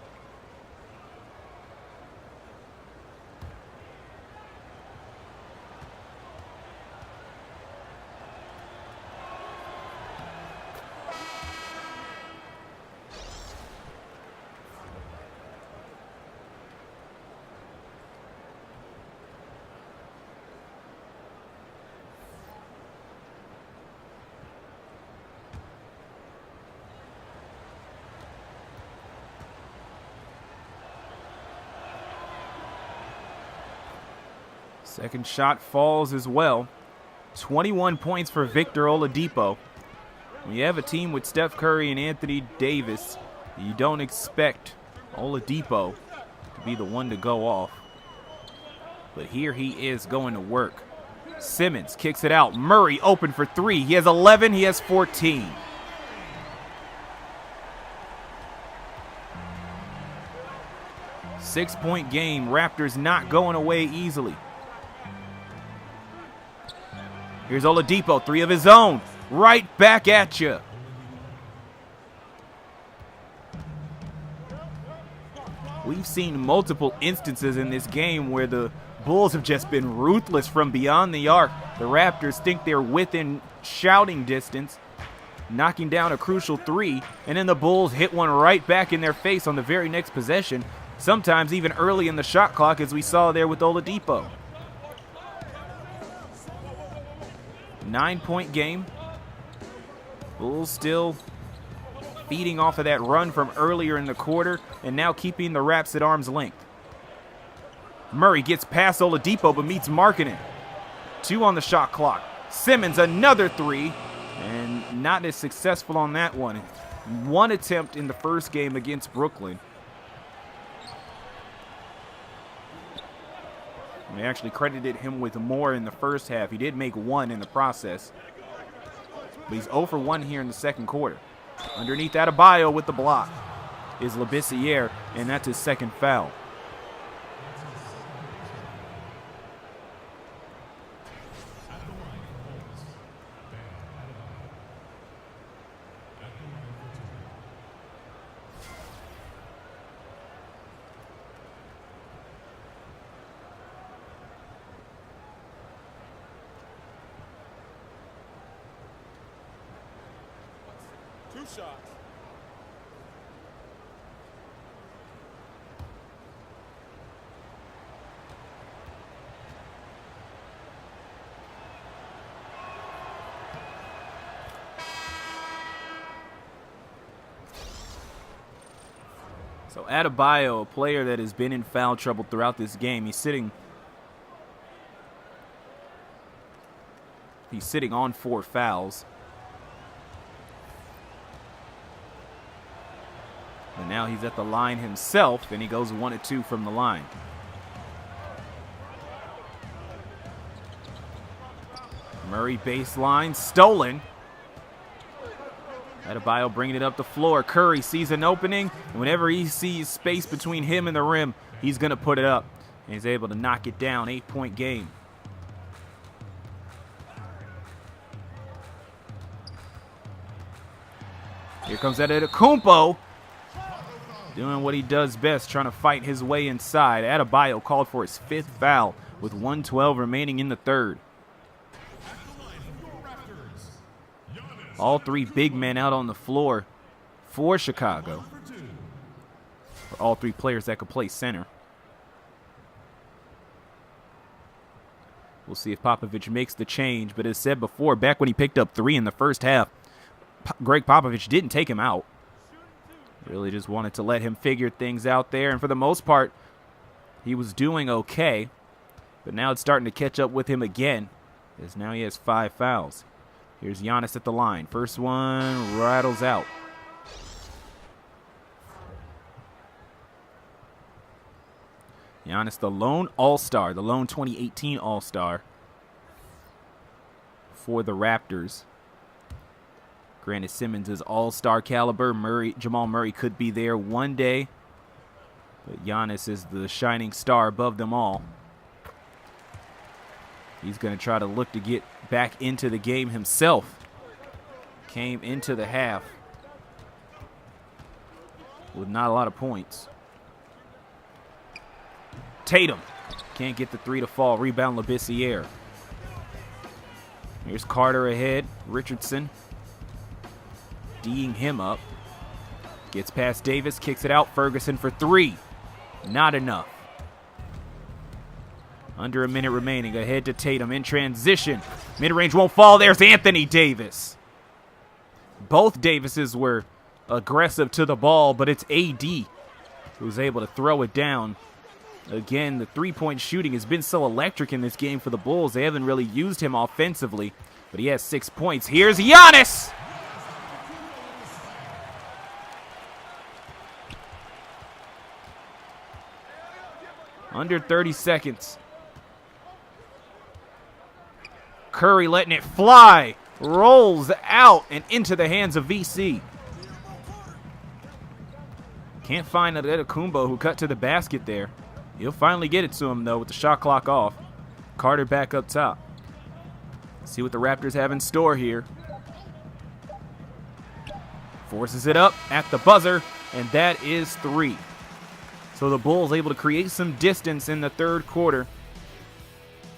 Second shot falls as well. 21 points for Victor Oladipo. When you have a team with Steph Curry and Anthony Davis, you don't expect Oladipo to be the one to go off. But here he is going to work. Simmons kicks it out. Murray open for 3. He has 11. He has 14. Six-point game. Raptors not going away easily. Here's Oladipo, 3 of his own. Right back at you. We've seen multiple instances in this game where the Bulls have just been ruthless from beyond the arc. The Raptors think they're within shouting distance, knocking down a crucial 3, and then the Bulls hit one right back in their face on the very next possession, sometimes even early in the shot clock, as we saw there with Oladipo. 9-point game. Bulls still feeding off of that run from earlier in the quarter and now keeping the Raps at arm's length. Murray gets past Oladipo but meets Markkanen. 2 on the shot clock. Simmons another 3 and not as successful on that one. one attempt in the first game against Brooklyn. They actually credited him with more in the first half. He did make one in the process. But he's 0 for 1 here in the second quarter. Underneath Adebayo with the block is Labissiere, and that's his second foul. Two shots. So Adebayo, a player that has been in foul trouble throughout this game, he's sitting on 4 fouls. And now he's at the line himself, and he goes 1 of 2 from the line. Murray baseline, stolen. Adebayo bringing it up the floor. Curry sees an opening, and whenever he sees space between him and the rim, he's going to put it up. And he's able to knock it down. 8-point game. Here comes Antetokounmpo, doing what he does best, trying to fight his way inside. Adebayo called for his 5th foul with 1:12 remaining in the third. All 3 big men out on the floor for Chicago. For all 3 players that could play center. We'll see if Popovich makes the change, but as said before, back when he picked up 3 in the first half, Greg Popovich didn't take him out. Really just wanted to let him figure things out there, and for the most part, he was doing okay. But now it's starting to catch up with him again, as now he has 5 fouls. Here's Giannis at the line. First one rattles out. Giannis, the lone All-Star, the lone 2018 All-Star for the Raptors. Granted, Simmons is All-Star caliber. Jamal Murray could be there one day, but Giannis is the shining star above them all. He's going to try to look to get back into the game himself. Came into the half with not a lot of points. Tatum can't get the 3 to fall. Rebound Labissiere. Here's Carter ahead. Richardson D'ing him up. Gets past Davis, kicks it out. Ferguson for 3. Not enough. Under a minute remaining. Ahead to Tatum in transition. Mid-range won't fall. There's Anthony Davis. Both Davises were aggressive to the ball, but it's AD who's able to throw it down. Again, the three-point shooting has been so electric in this game for the Bulls. They haven't really used him offensively, but he has 6 points. Here's Giannis. Under 30 seconds. Curry letting it fly. Rolls out and into the hands of VC. Can't find Antetokounmpo, who cut to the basket there. He'll finally get it to him, though, with the shot clock off. Carter back up top. See what the Raptors have in store here. Forces it up at the buzzer, and that is 3. So the Bulls able to create some distance in the third quarter.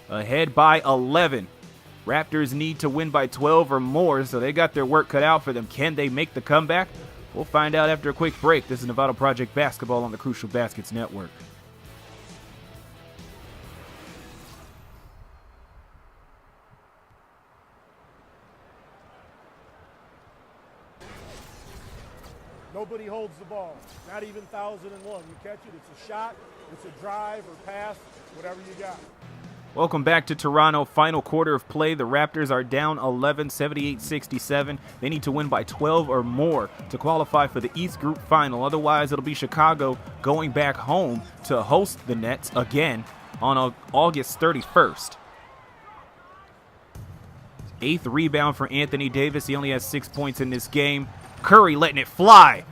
Ahead by 11. Raptors need to win by 12 or more, so they got their work cut out for them. Can they make the comeback? We'll find out after a quick break. This is Novato Project Basketball on the Crucial Baskets Network. Nobody holds the ball, not even 1,001. You catch it, it's a shot, it's a drive or pass, whatever you got. Welcome back to Toronto. Final quarter of play. The Raptors are down 11, 78-67. They need to win by 12 or more to qualify for the East Group Final. Otherwise, it'll be Chicago going back home to host the Nets again on August 31st. 8th rebound for Anthony Davis. He only has 6 points in this game. Curry letting it fly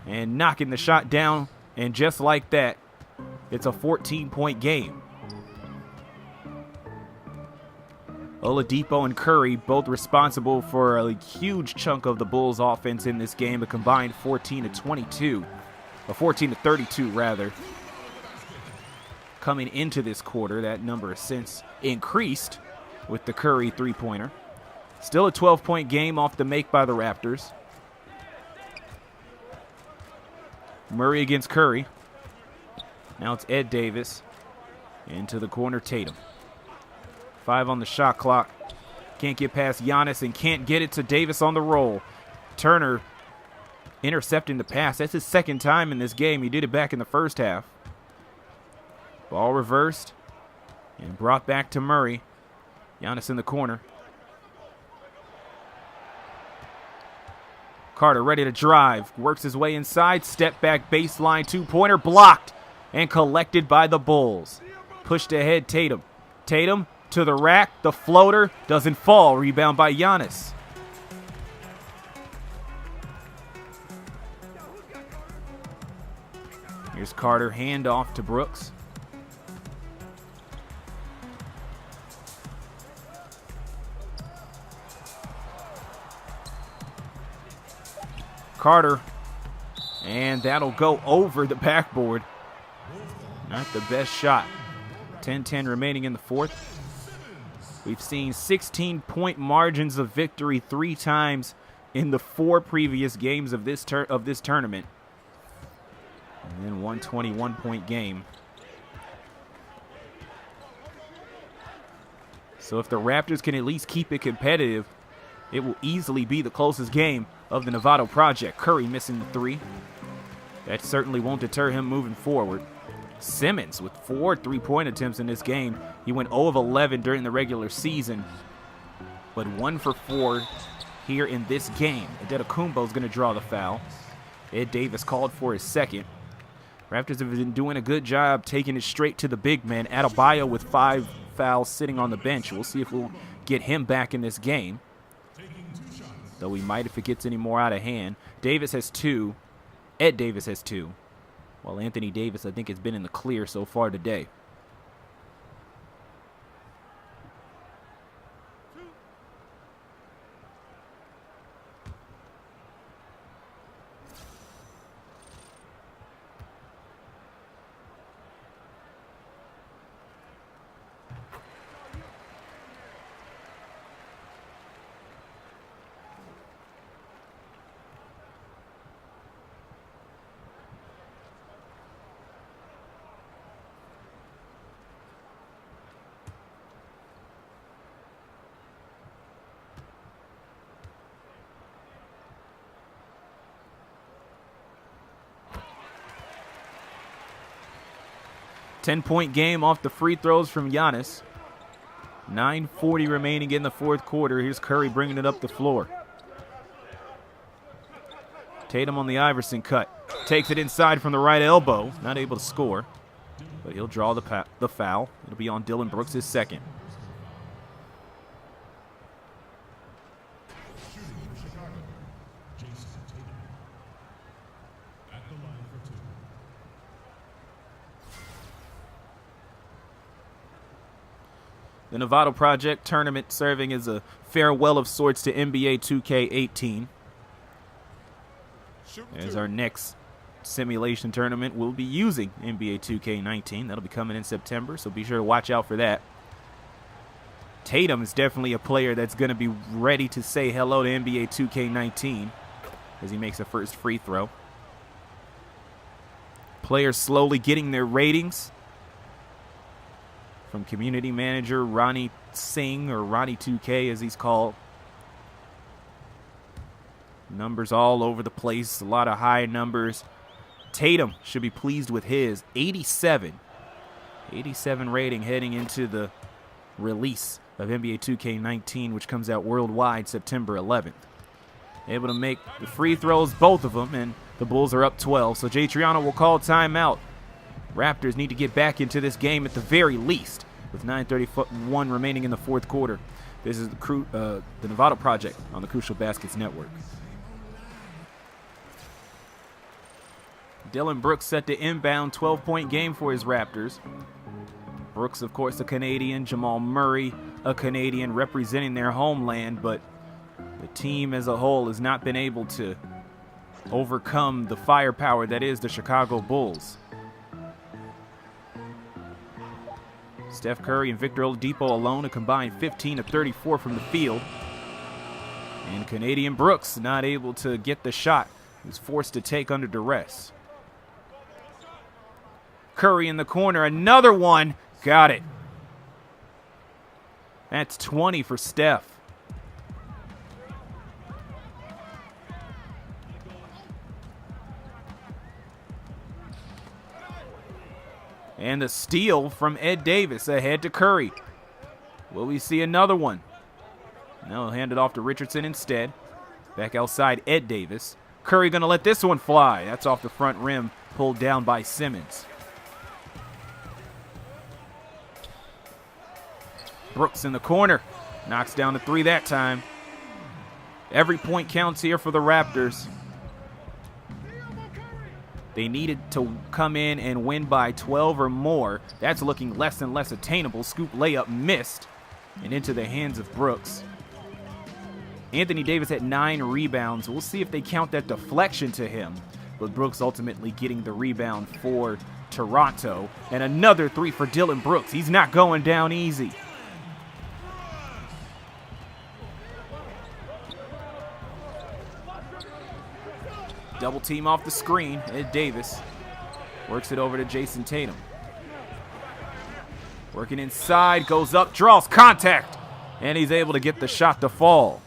and knocking the shot down. And just like that, it's a 14-point game. Oladipo and Curry both responsible for a huge chunk of the Bulls' offense in this game, a combined 14 to 22, or 14 to 32 rather. Coming into this quarter, that number has since increased with the Curry three-pointer. Still a 12-point game off the make by the Raptors. Murray against Curry. Now it's Ed Davis. Into the corner, Tatum. 5 on the shot clock. Can't get past Giannis and can't get it to Davis on the roll. Turner intercepting the pass. That's his second time in this game. He did it back in the first half. Ball reversed and brought back to Murray. Giannis in the corner. Carter ready to drive. Works his way inside. Step back baseline. Two-pointer blocked and collected by the Bulls. Pushed ahead Tatum. Tatum to the rack. The floater doesn't fall. Rebound by Giannis. Here's Carter. Handoff to Brooks. Carter, and that'll go over the backboard. Not the best shot. 10-10 remaining in the fourth. We've seen 16-point margins of victory 3 times in the 4 previous games of this tournament. And then one 21-point game. So if the Raptors can at least keep it competitive, it will easily be the closest game of the Novato Project. Curry missing the 3. That certainly won't deter him moving forward. Simmons with 4 3-point attempts in this game. He went 0 of 11 during the regular season, but 1 for 4 here in this game. Antetokounmpo is going to draw the foul. Ed Davis called for his second. Raptors have been doing a good job taking it straight to the big man. Adebayo with 5 fouls sitting on the bench. We'll see if we'll get him back in this game, though we might if it gets any more out of hand. Davis has 2. Ed Davis has 2. While Anthony Davis, I think, has been in the clear so far today. Ten-point game off the free throws from Giannis. 9:40 remaining in the fourth quarter. Here's Curry bringing it up the floor. Tatum on the Iverson cut. Takes it inside from the right elbow. Not able to score, but he'll draw the foul. It'll be on Dylan Brooks, his second. The Novato Project tournament serving as a farewell of sorts to NBA 2K18. As our next simulation tournament, we'll be using NBA 2K19. That'll be coming in September, so be sure to watch out for that. Tatum is definitely a player that's going to be ready to say hello to NBA 2K19 as he makes a first free throw. Players slowly getting their ratings from community manager Ronnie Singh, or Ronnie 2K as he's called. Numbers all over the place, a lot of high numbers. Tatum should be pleased with his 87 rating heading into the release of NBA 2K19, which comes out worldwide September 11th. Able to make the free throws, both of them, and the Bulls are up 12. So Jay Triano will call timeout. Raptors need to get back into this game at the very least, with 9:31 remaining in the fourth quarter. This is the Novato Project on the Crucial Baskets Network. Dylan Brooks set to inbound, 12-point game for his Raptors. Brooks, of course, a Canadian. Jamal Murray, a Canadian, representing their homeland, but the team as a whole has not been able to overcome the firepower that is the Chicago Bulls. Steph Curry and Victor Oladipo alone, a combined 15 of 34 from the field. And Canadian Brooks not able to get the shot. He was forced to take under duress. Curry in the corner, another one. Got it. That's 20 for Steph. And the steal from Ed Davis ahead to Curry. Will we see another one? No, hand it off to Richardson instead. Back outside, Ed Davis. Curry gonna let this one fly. That's off the front rim, pulled down by Simmons. Brooks in the corner. Knocks down the three that time. Every point counts here for the Raptors. They needed to come in and win by 12 or more. That's looking less and less attainable. Scoop layup missed and into the hands of Brooks. Anthony Davis had 9 rebounds. We'll see if they count that deflection to him. But Brooks ultimately getting the rebound for Toronto. And another 3 for Dylan Brooks. He's not going down easy. Double team off the screen. Ed Davis works it over to Jason Tatum. Working inside, goes up, draws contact, and he's able to get the shot to fall.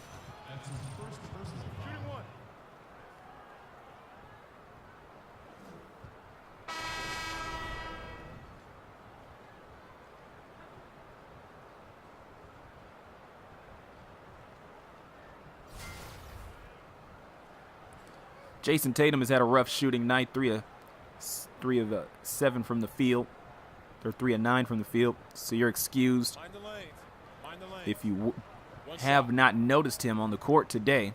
Jason Tatum has had a rough shooting night, 3 of 7 from the field, or 3 of 9 from the field. So you're excused if you have not noticed him on the court today.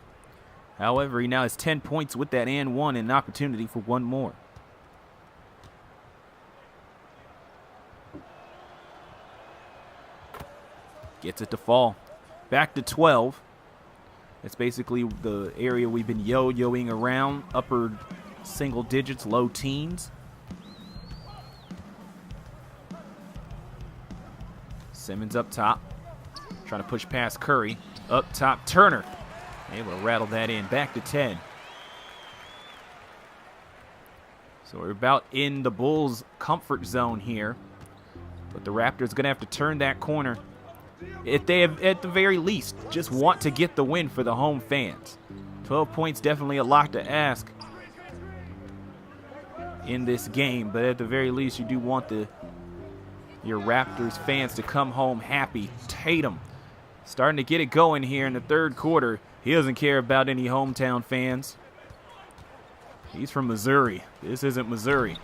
However, he now has 10 points with that and 1, and an opportunity for 1 more. Gets it to fall. Back to 12. It's basically the area we've been yo-yoing around, upper single digits, low teens. Simmons up top, trying to push past Curry. Up top, Turner, able to rattle that in. Back to 10. So we're about in the Bulls' comfort zone here. But the Raptors going to have to turn that corner. If they have, at the very least, just want to get the win for the home fans. 12 points, definitely a lot to ask in this game, but at the very least, you do want your Raptors fans to come home happy. Tatum starting to get it going here in the third quarter. He doesn't care about any hometown fans. He's from Missouri. This isn't Missouri.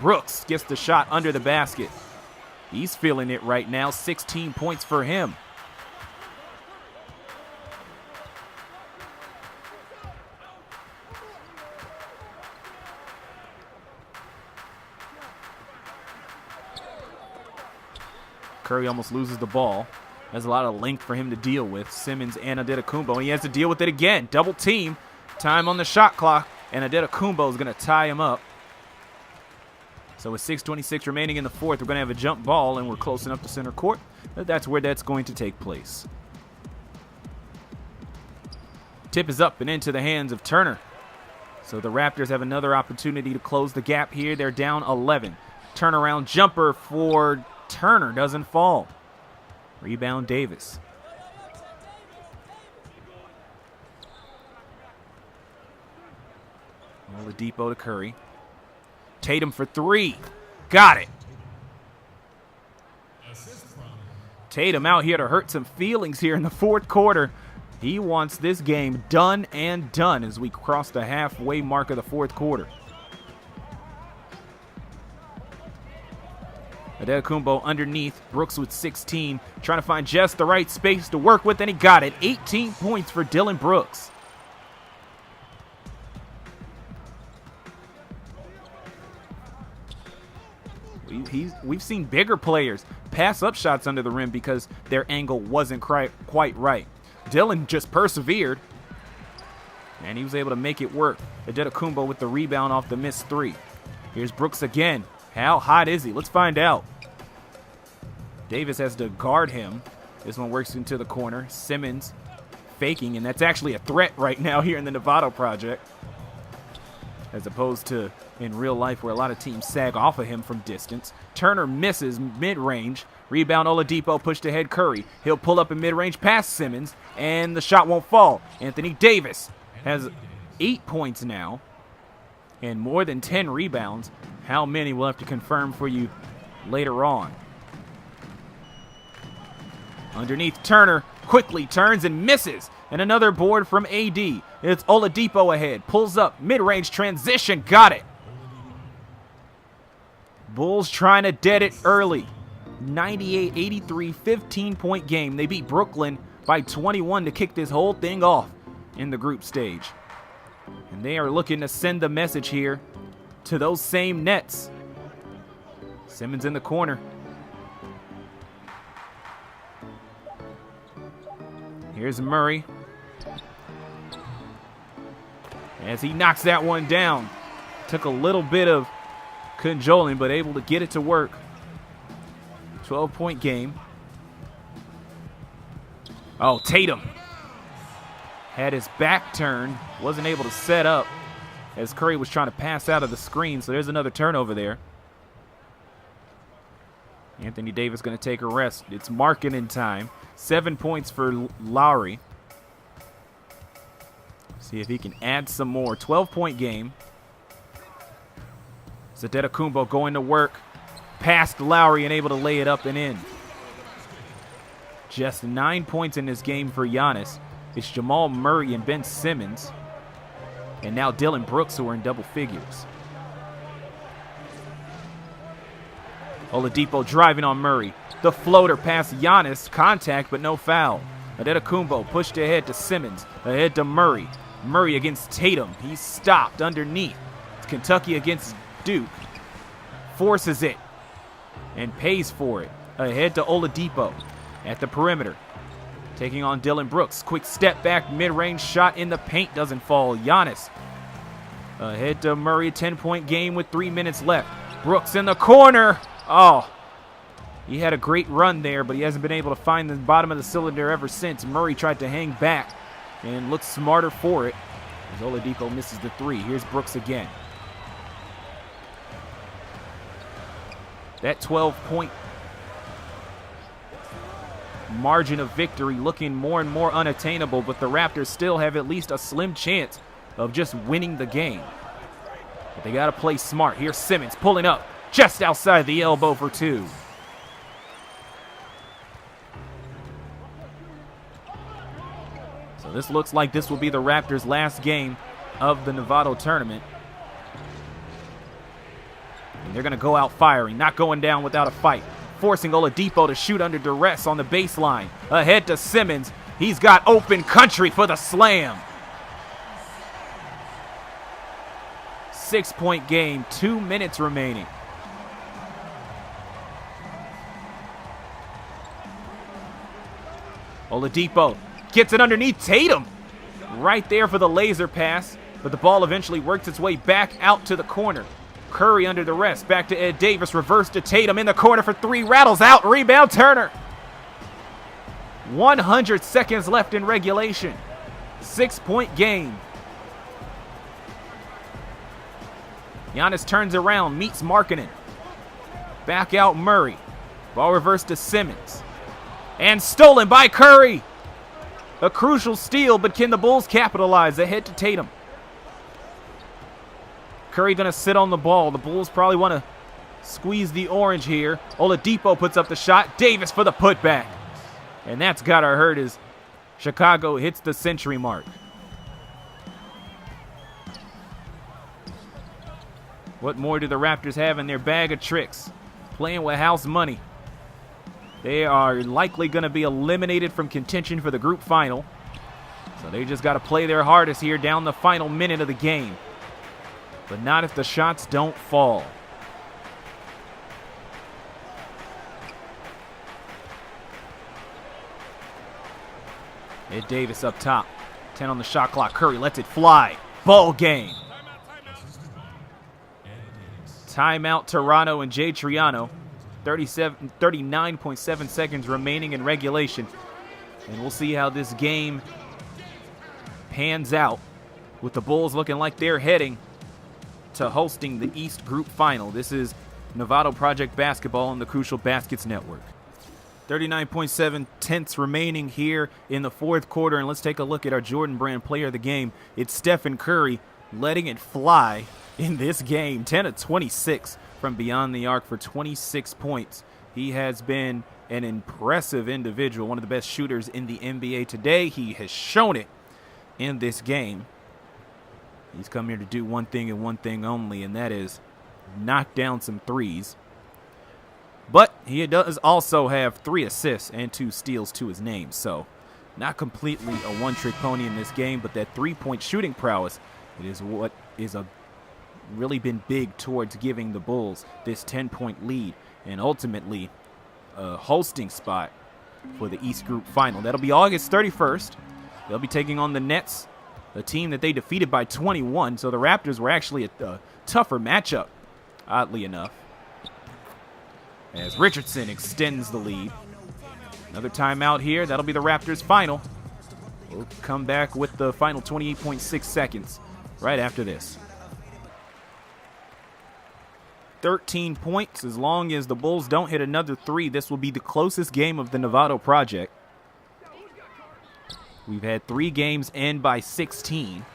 Brooks gets the shot under the basket. He's feeling it right now. 16 points for him. Curry almost loses the ball. There's a lot of length for him to deal with. Simmons and Antetokounmpo, and he has to deal with it again. Double team. Time on the shot clock, and Antetokounmpo is going to tie him up. So with 6:26 remaining in the fourth, we're going to have a jump ball, and we're close enough to center court. That's where that's going to take place. Tip is up and into the hands of Turner. So the Raptors have another opportunity to close the gap here. They're down 11. Turnaround jumper for Turner doesn't fall. Rebound Davis. Oladipo to Curry. Tatum for 3. Got it. Tatum out here to hurt some feelings here in the fourth quarter. He wants this game done and done as we cross the halfway mark of the fourth quarter. Adetokounmpo underneath. Brooks with 16. Trying to find just the right space to work with, and he got it. 18 points for Dillon Brooks. We've seen bigger players pass up shots under the rim because their angle wasn't quite right. Dillon just persevered, and he was able to make it work. Adetokounmpo with the rebound off the missed three. Here's Brooks again. How hot is he? Let's find out. Davis has to guard him. This one works into the corner. Simmons faking, and that's actually a threat right now here in the Novato Project, as opposed to in real life where a lot of teams sag off of him from distance. Turner misses mid-range. Rebound Oladipo pushed ahead Curry. He'll pull up in mid-range past Simmons, and the shot won't fall. Anthony Davis has 8 points now and more than 10 rebounds. How many we'll have to confirm for you later on. Underneath, Turner quickly turns and misses. And another board from AD. It's Oladipo ahead. Pulls up. Mid-range transition. Got it. Bulls trying to dead it early. 98-83, 15-point game. They beat Brooklyn by 21 to kick this whole thing off in the group stage. And they are looking to send the message here to those same Nets. Simmons in the corner. Here's Murray. As he knocks that one down. Took a little bit of cajoling, but able to get it to work. 12-point game. Oh, Tatum had his back turned. Wasn't able to set up as Curry was trying to pass out of the screen, so there's another turnover there. Anthony Davis going to take a rest. It's marking time. 7 points for Lowry. See if he can add some more. 12-point game. Adetokounmpo going to work. Past Lowry and able to lay it up and in. Just 9 points in this game for Giannis. It's Jamal Murray and Ben Simmons. And now Dillon Brooks, who are in double figures. Oladipo driving on Murray. The floater past Giannis. Contact, but no foul. Adetokounmpo pushed ahead to Simmons. Ahead to Murray. Murray against Tatum. He's stopped underneath. It's Kentucky against Duke. Forces it and pays for it. Ahead to Oladipo at the perimeter. Taking on Dillon Brooks. Quick step back, mid-range shot in the paint. Doesn't fall. Giannis ahead to Murray. 10-point game with 3 minutes left. Brooks in the corner. Oh, he had a great run there, but he hasn't been able to find the bottom of the cylinder ever since. Murray tried to hang back and looked smarter for it as Oladipo misses the three. Here's Brooks again. That 12-point margin of victory looking more and more unattainable, but the Raptors still have at least a slim chance of just winning the game. But they got to play smart. Here's Simmons pulling up just outside the elbow for two. So this looks like this will be the Raptors' last game of the Novato tournament. And they're going to go out firing, not going down without a fight. Forcing Oladipo to shoot under duress on the baseline. Ahead to Simmons. He's got open country for the slam. 6-point game, 2 minutes remaining. Oladipo gets it underneath Tatum. Right there for the laser pass, but the ball eventually works its way back out to the corner. Curry under the rest. Back to Ed Davis. Reverse to Tatum in the corner for three. Rattles out. Rebound Turner. 100 seconds left in regulation. 6-point game. Giannis turns around. Meets Markkanen. Back out Murray. Ball reversed to Simmons. And stolen by Curry. A crucial steal, but can the Bulls capitalize? Ahead to Tatum. Curry going to sit on the ball. The Bulls probably want to squeeze the orange here. Oladipo puts up the shot. Davis for the putback. And that's got to hurt as Chicago hits the century mark. What more do the Raptors have in their bag of tricks? Playing with house money. They are likely going to be eliminated from contention for the group final. So they just got to play their hardest here down the final minute of the game. But not if the shots don't fall. Ed Davis up top. 10 on the shot clock. Curry lets it fly. Ball game. Timeout Toronto and Jay Triano. 39.7 seconds remaining in regulation. And we'll see how this game pans out with the Bulls looking like they're heading to hosting the East Group Final. This is Novato Project Basketball on the Crucial Baskets Network. 39.7 tenths remaining here in the fourth quarter, and let's take a look at our Jordan Brand player of the game. It's Stephen Curry letting it fly in this game. 10 of 26 from beyond the arc for 26 points. He has been an impressive individual, one of the best shooters in the NBA today. He has shown it in this game. He's come here to do one thing and one thing only, and that is knock down some threes. But he does also have 3 assists and 2 steals to his name, so not completely a one-trick pony in this game, but that three-point shooting prowess, it is what is really been big towards giving the Bulls this 10-point lead and ultimately a hosting spot for the East Group Final. That'll be August 31st. They'll be taking on the Nets, a team that they defeated by 21, so the Raptors were actually a tougher matchup, oddly enough, as Richardson extends the lead. Another timeout here. That'll be the Raptors' final. We'll come back with the final 28.6 seconds right after this. 13 points. As long as the Bulls don't hit another 3, this will be the closest game of the Novato Project. We've had 3 games end by 16.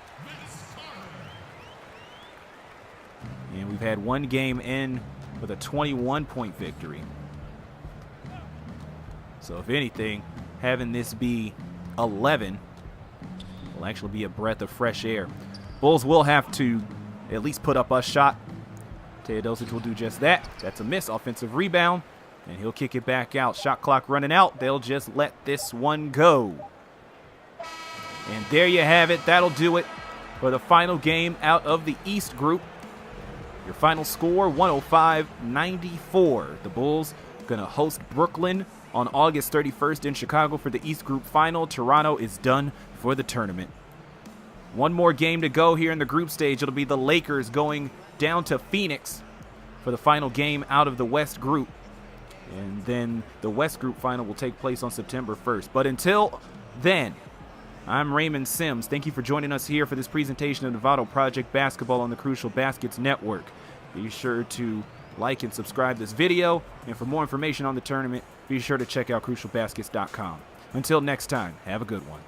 And we've had 1 game end with a 21-point victory. So if anything, having this be 11 will actually be a breath of fresh air. Bulls will have to at least put up a shot. Teodosic will do just that. That's a miss. Offensive rebound. And he'll kick it back out. Shot clock running out. They'll just let this one go. And there you have it. That'll do it for the final game out of the East Group. Your final score, 105-94. The Bulls going to host Brooklyn on August 31st in Chicago for the East Group Final. Toronto is done for the tournament. One more game to go here in the group stage. It'll be the Lakers going down to Phoenix for the final game out of the West Group. And then the West Group Final will take place on September 1st. But until then, I'm Raymond Sims. Thank you for joining us here for this presentation of Novato Project Basketball on the Crucial Baskets Network. Be sure to like and subscribe this video. And for more information on the tournament, be sure to check out crucialbaskets.com. Until next time, have a good one.